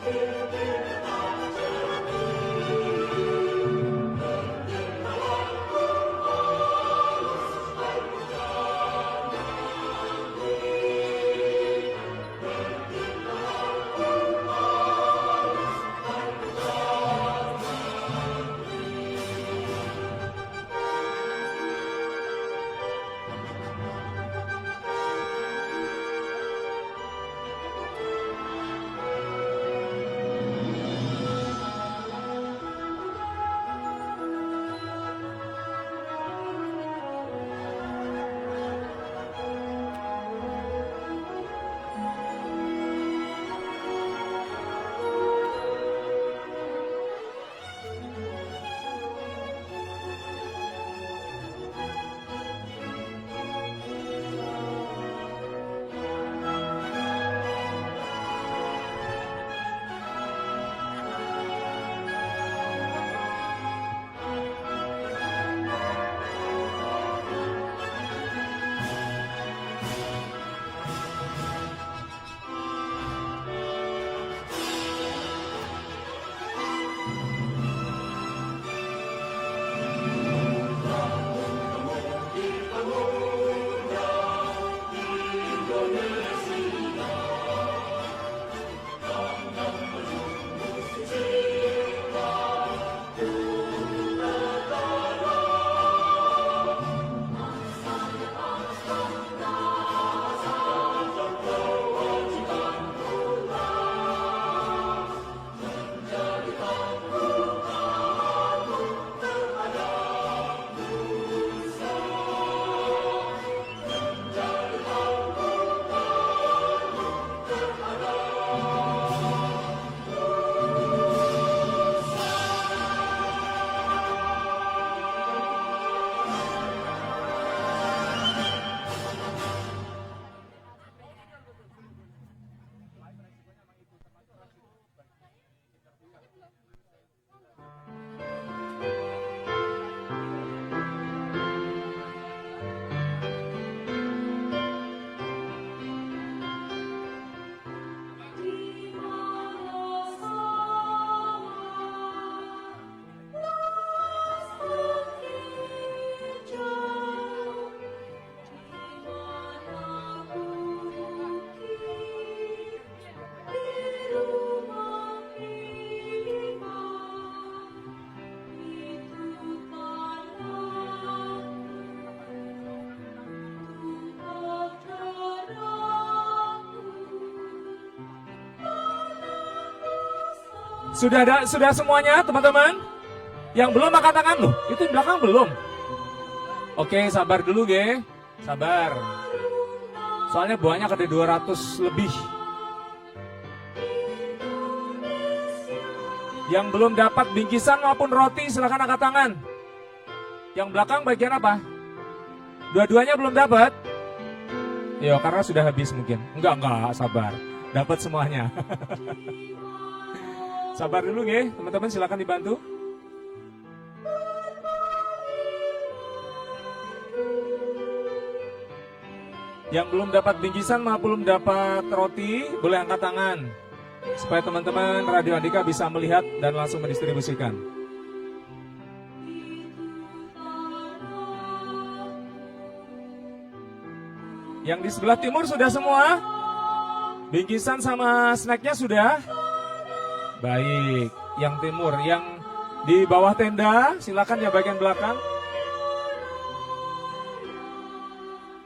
[SPEAKER 13] Sudah semuanya teman-teman? Yang belum angkat tangan loh, itu di belakang belum. Oke, sabar dulu ge. Sabar. Soalnya buahnya ada 200 lebih. Yang belum dapat bingkisan maupun roti silakan angkat tangan. Yang belakang bagian apa? Dua-duanya belum dapat? Ya, karena sudah habis mungkin. Enggak, sabar. Dapat semuanya. Sabar dulu nge, teman-teman silakan dibantu. Yang belum dapat bingkisan maupun belum dapat roti, boleh angkat tangan. Supaya teman-teman Radio Andika bisa melihat dan langsung mendistribusikan. Yang di sebelah timur sudah semua? Bingkisan sama snacknya sudah? Baik, yang timur. Yang di bawah tenda, silakan yang bagian belakang.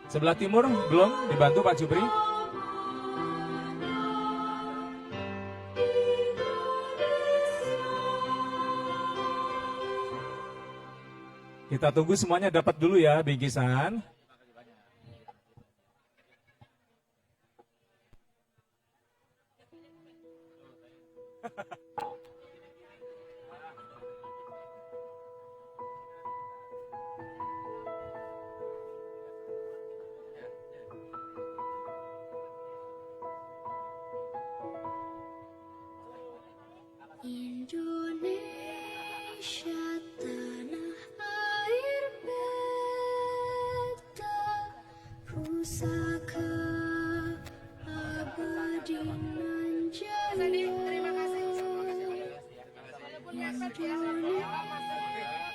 [SPEAKER 13] Sebelah timur belum dibantu Pak Jupri. Kita tunggu semuanya dapat dulu ya bingkisan.
[SPEAKER 10] Indonesia tanah air beta pusaka abadi nan jaya.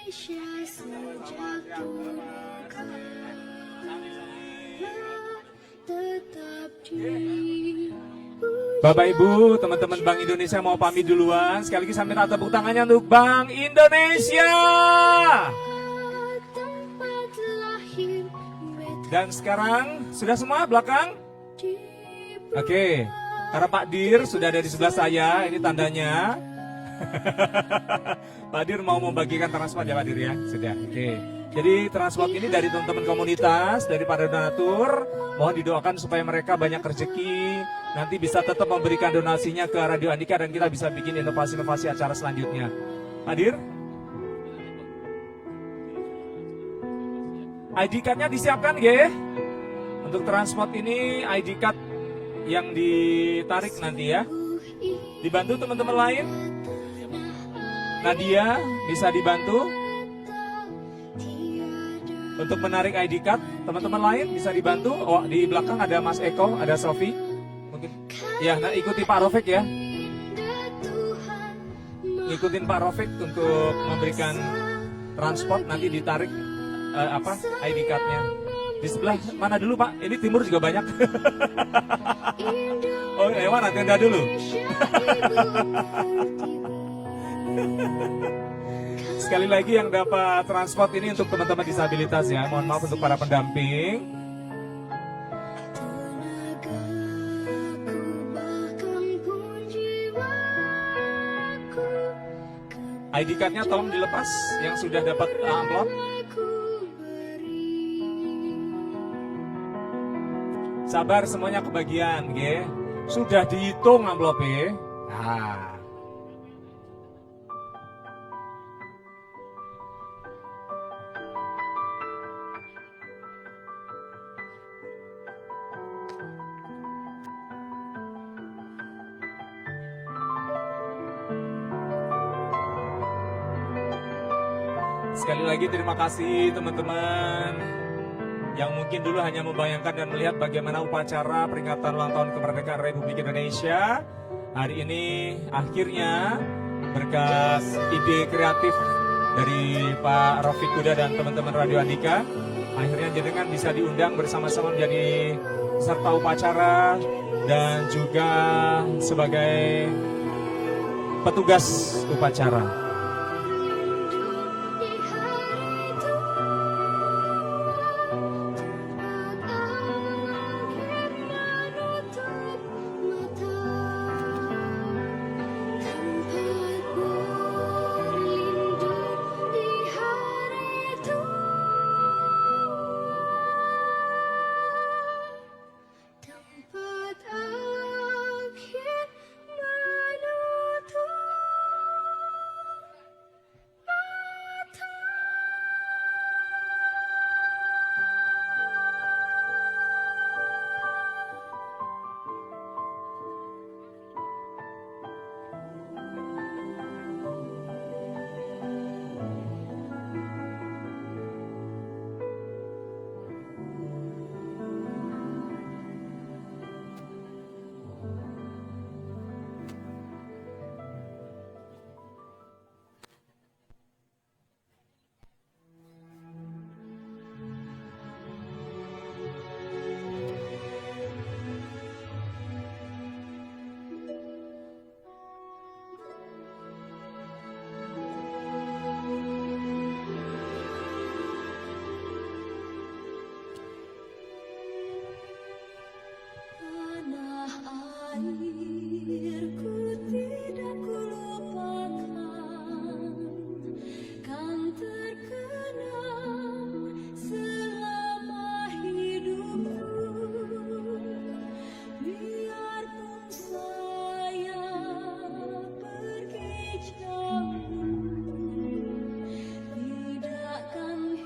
[SPEAKER 10] Indonesia sejak dulu kala tetap di
[SPEAKER 13] Bapak Ibu, teman-teman Bank Indonesia mau pamit duluan. Sekali lagi saya minta tepuk tangannya untuk Bank Indonesia. Dan sekarang sudah semua belakang? Oke, karena Pak Dir sudah ada di sebelah saya, ini tandanya. Pak Dir mau membagikan transport ya Pak Dir ya? Sudah, oke. Jadi transport ini dari teman-teman komunitas, dari para donatur. Mohon didoakan supaya mereka banyak rezeki, nanti bisa tetap memberikan donasinya ke Radio Andika dan kita bisa bikin inovasi-inovasi acara selanjutnya. Hadir? ID card-nya disiapkan ya. Untuk transport ini ID card yang ditarik nanti ya. Dibantu teman-teman lain. Nadia bisa dibantu untuk menarik ID card. Teman-teman lain bisa dibantu. Oh, di belakang ada Mas Eko, ada Sofi. Mungkin ya, nah ikuti Pak Rofik ya. Ikutin Pak Rofik untuk memberikan transport, nanti ditarik ID card-nya. Di sebelah mana dulu Pak? Ini timur juga banyak. Oh, mana tenda dulu. Sekali lagi yang dapat transport ini untuk teman-teman disabilitas ya. Mohon maaf untuk para pendamping. ID card-nya tolong dilepas yang sudah dapat amplop. Sabar semuanya kebagian, ge. Sudah dihitung amplopnya. Nah. Sekali lagi terima kasih teman-teman yang mungkin dulu hanya membayangkan dan melihat bagaimana upacara peringatan ulang tahun kemerdekaan Republik Indonesia. Hari ini akhirnya berkat ide kreatif dari Pak Rofik Kuda dan teman-teman Radio Andika, akhirnya jenengan bisa diundang bersama-sama menjadi peserta upacara dan juga sebagai petugas upacara.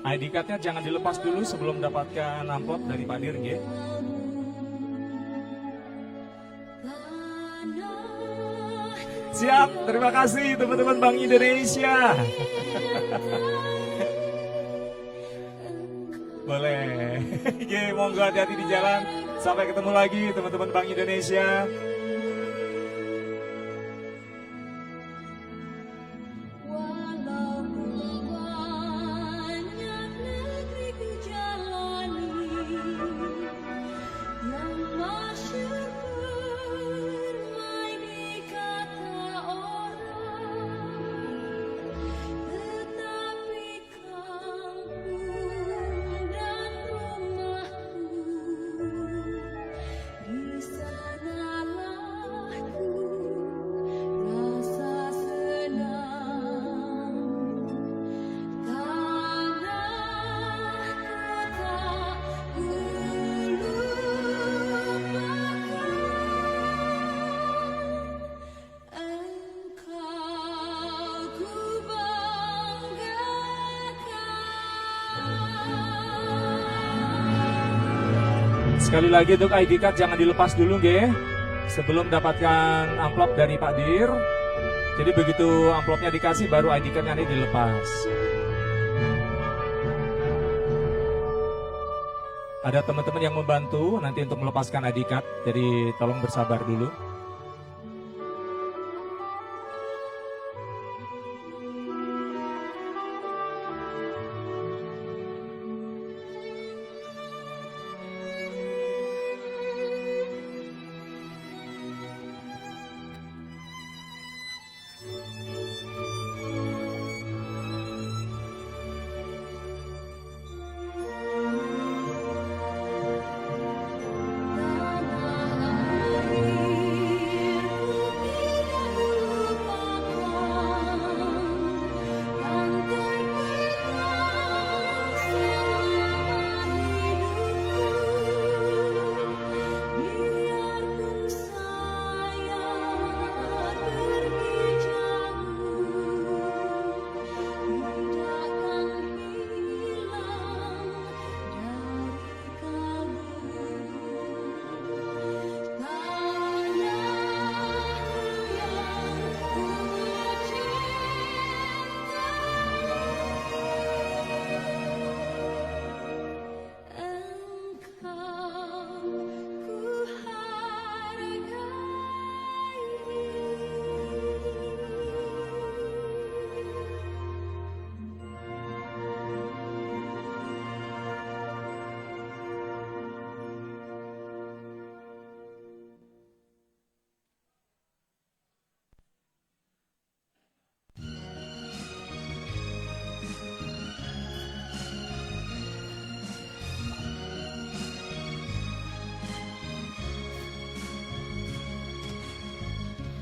[SPEAKER 13] ID card-nya jangan dilepas dulu sebelum mendapatkan amplop dari Pak Dir, nggih. Siap, terima kasih teman-teman Bank Indonesia. Boleh. Ye, monggo hati-hati di jalan. Sampai ketemu lagi teman-teman Bank Indonesia. Sekali lagi untuk ID card jangan dilepas dulu nggih sebelum mendapatkan amplop dari Pak Dir. Jadi begitu amplopnya dikasih baru ID card-nya ini dilepas. Ada teman-teman yang membantu nanti untuk melepaskan ID card, jadi tolong bersabar dulu.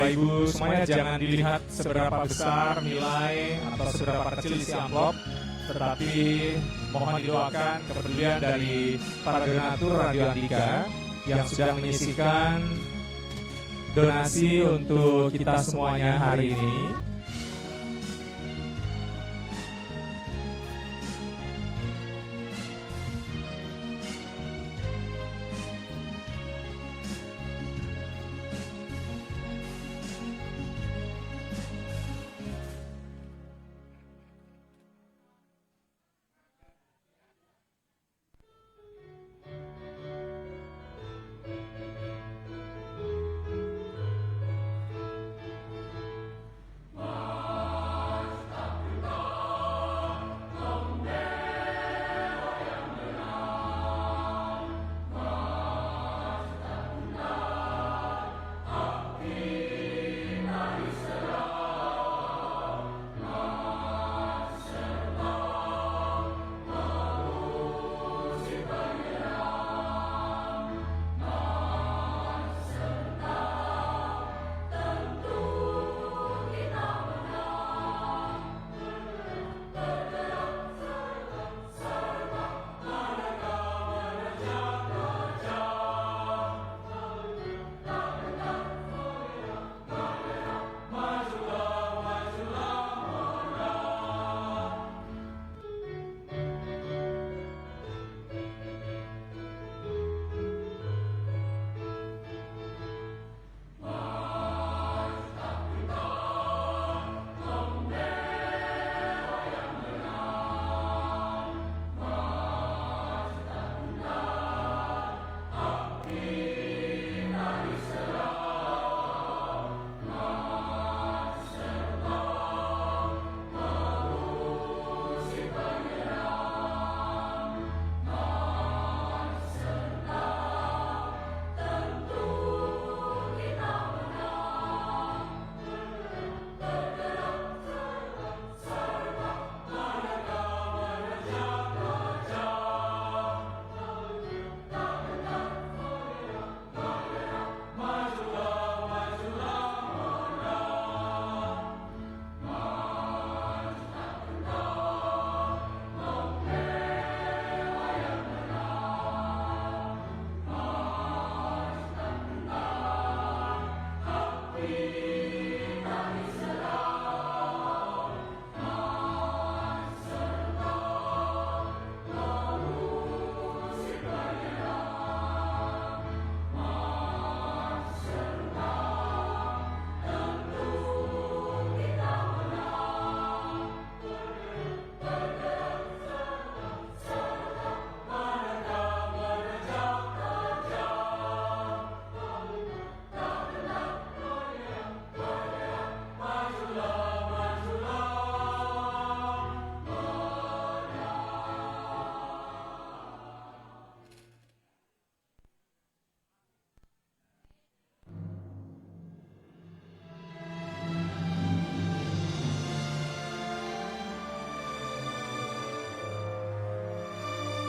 [SPEAKER 13] Bapak Ibu semuanya jangan dilihat seberapa besar nilai atau seberapa kecil isi amplop, tetapi mohon didoakan kepedulian dari para donatur Radio Andika yang sudah menyisihkan donasi untuk kita semuanya hari ini.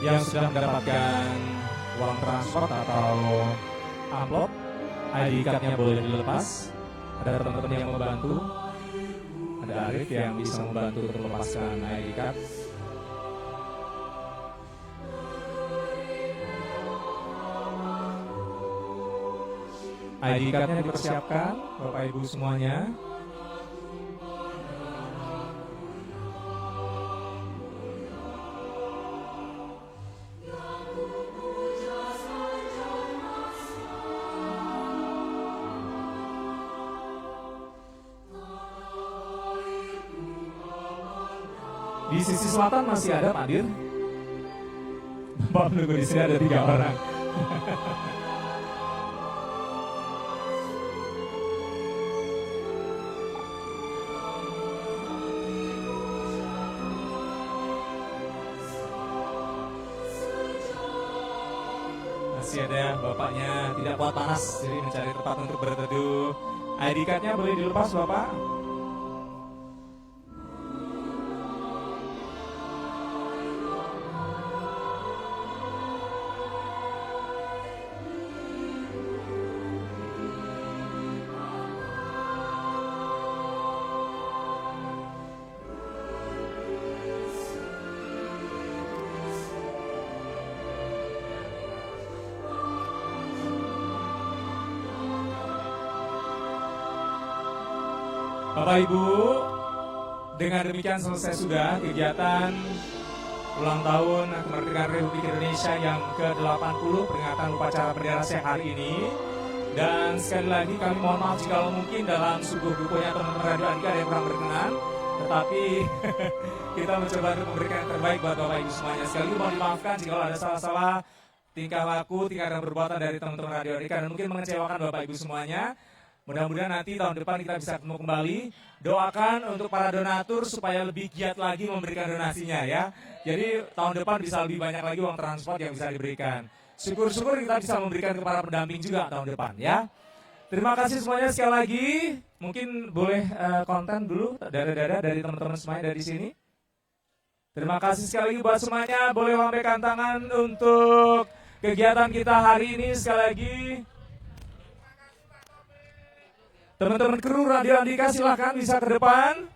[SPEAKER 13] yang sudah mendapatkan uang transport atau amplop, ID card-nya boleh dilepas. Ada teman-teman yang membantu. Ada Arif yang bisa membantu untuk melepaskan ID card. ID card-nya dipersiapkan, Bapak Ibu semuanya. Di sisi selatan masih ada Pak Dir. Bapak menunggu di sini ada 3 orang. Masih ada bapaknya tidak kuat panas, jadi mencari tempat untuk berteduh. ID card-nya boleh dilepas Bapak. Bapak Ibu, dengan demikian selesai sudah kegiatan ulang tahun kemerdekaan Republik Indonesia yang ke-80 peringatan upacara bendera siang hari ini. Dan sekali lagi kami mohon maaf jika mungkin dalam suguh bukunya teman-teman Radio Andika ada yang kurang berkenan. Tetapi kita mencoba untuk memberikan yang terbaik buat Bapak Ibu semuanya. Sekali lagi mohon dimaafkan jika ada salah-salah tingkah laku, tingkah dan perbuatan dari teman-teman Radio Andika dan mungkin mengecewakan Bapak Ibu semuanya. Mudah-mudahan nanti tahun depan kita bisa ketemu kembali. Doakan untuk para donatur supaya lebih giat lagi memberikan donasinya ya. Jadi tahun depan bisa lebih banyak lagi uang transport yang bisa diberikan. Syukur-syukur kita bisa memberikan ke para pendamping juga tahun depan ya. Terima kasih semuanya sekali lagi. Mungkin boleh konten dulu dari teman-teman semuanya dari sini. Terima kasih sekali lagi buat semuanya. Boleh lambaikan tangan untuk kegiatan kita hari ini sekali lagi. Teman-teman kru Radio Andika silahkan bisa ke depan.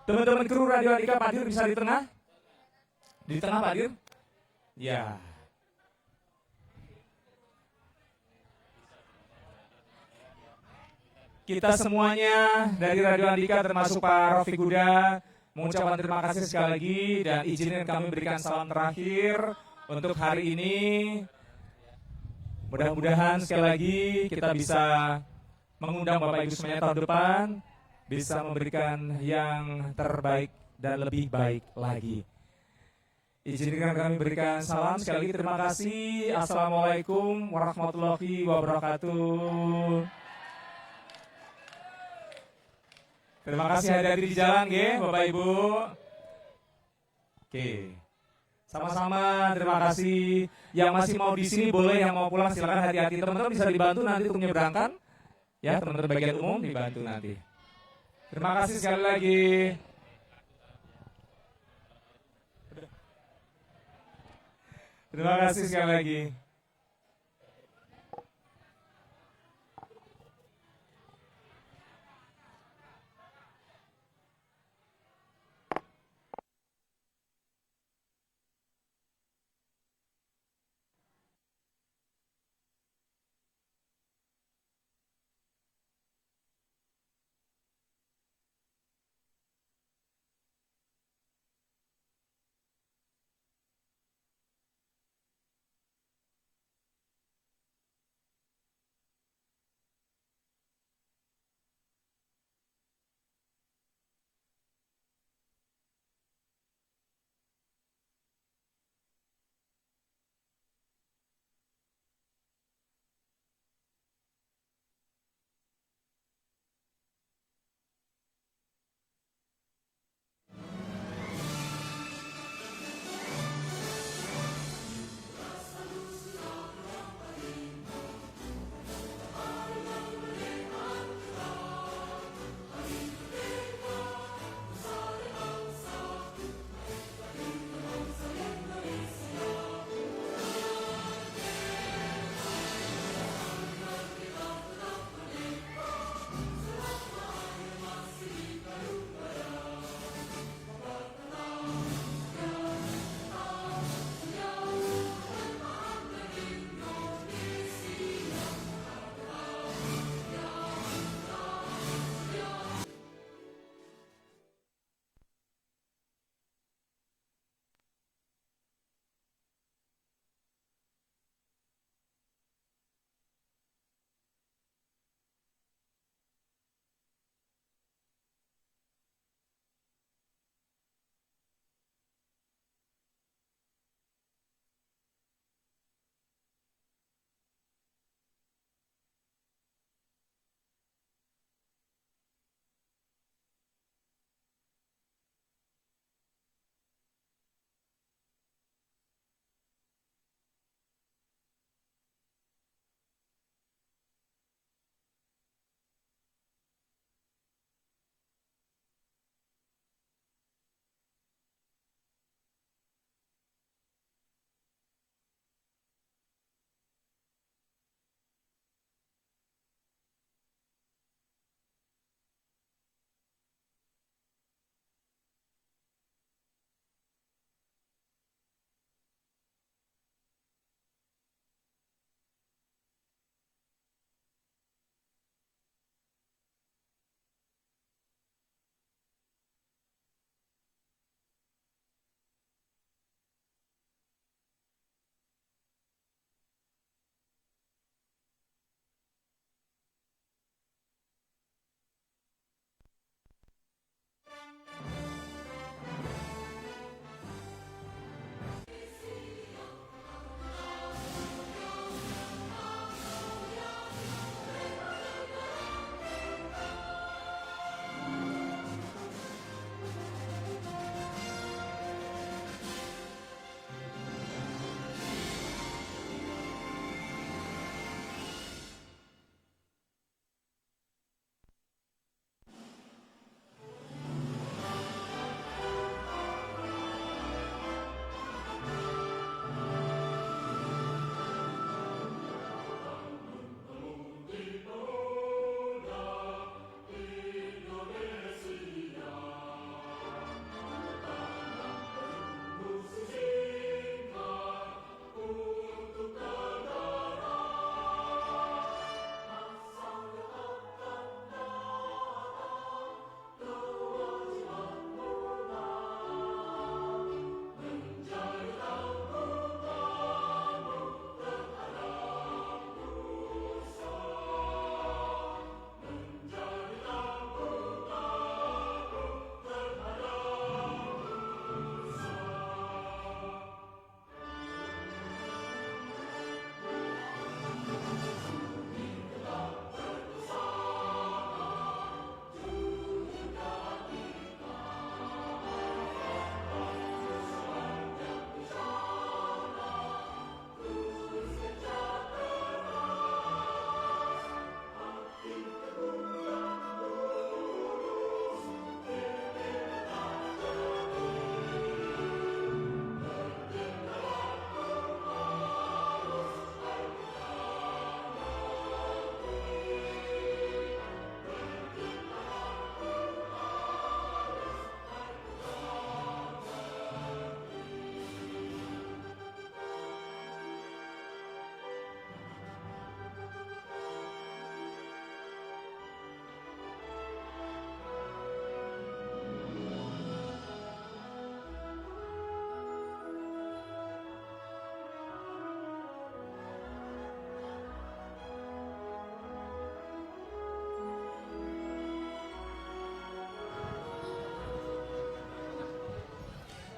[SPEAKER 13] Teman-teman kru Radio Andika, Pak Dir bisa di tengah? Di tengah Pak Dir? Ya. Kita semuanya dari Radio Andika termasuk Pak Rofiq Huda mengucapkan terima kasih sekali lagi dan izinkan kami berikan salam terakhir untuk hari ini. Mudah-mudahan sekali lagi kita bisa mengundang Bapak Ibu semuanya tahun depan, bisa memberikan yang terbaik dan lebih baik lagi. Izinkan kami berikan salam sekali lagi, terima kasih. Assalamualaikum warahmatullahi wabarakatuh. Terima kasih hadirin di jalan, Bapak Ibu. Oke. Sama-sama, terima kasih. Yang masih mau di sini boleh, yang mau pulang silakan hati-hati. Teman-teman bisa dibantu nanti untuk menyeberangkan. Ya, teman-teman bagian umum dibantu nanti. Terima kasih sekali lagi. Terima kasih sekali lagi.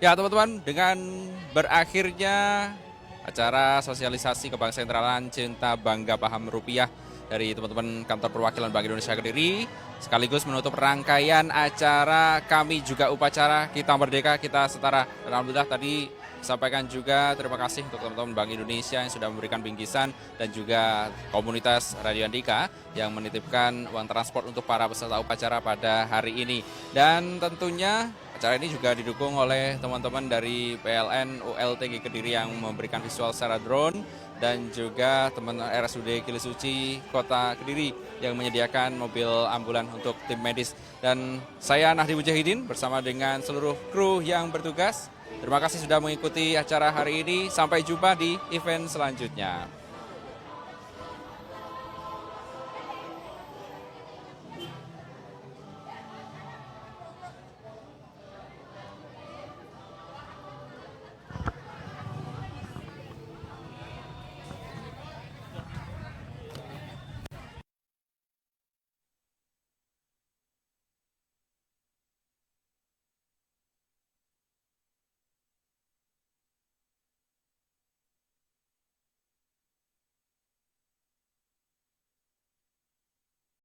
[SPEAKER 14] Ya teman-teman, dengan berakhirnya acara sosialisasi Kebangsentralan Cinta Bangga Paham Rupiah dari teman-teman kantor perwakilan Bank Indonesia Kediri, sekaligus menutup rangkaian acara kami juga upacara Kita Merdeka, Kita Setara. Dan alhamdulillah tadi sampaikan juga terima kasih untuk teman-teman Bank Indonesia yang sudah memberikan bingkisan dan juga komunitas Radio Andika yang menitipkan uang transport untuk para peserta upacara pada hari ini. Dan tentunya acara ini juga didukung oleh teman-teman dari PLN ULTG Kediri yang memberikan visual secara drone dan juga teman RSUD Kilisuci Kota Kediri yang menyediakan mobil ambulan untuk tim medis. Dan saya Nahdi Mujahidin bersama dengan seluruh kru yang bertugas. Terima kasih sudah mengikuti acara hari ini. Sampai jumpa di event selanjutnya.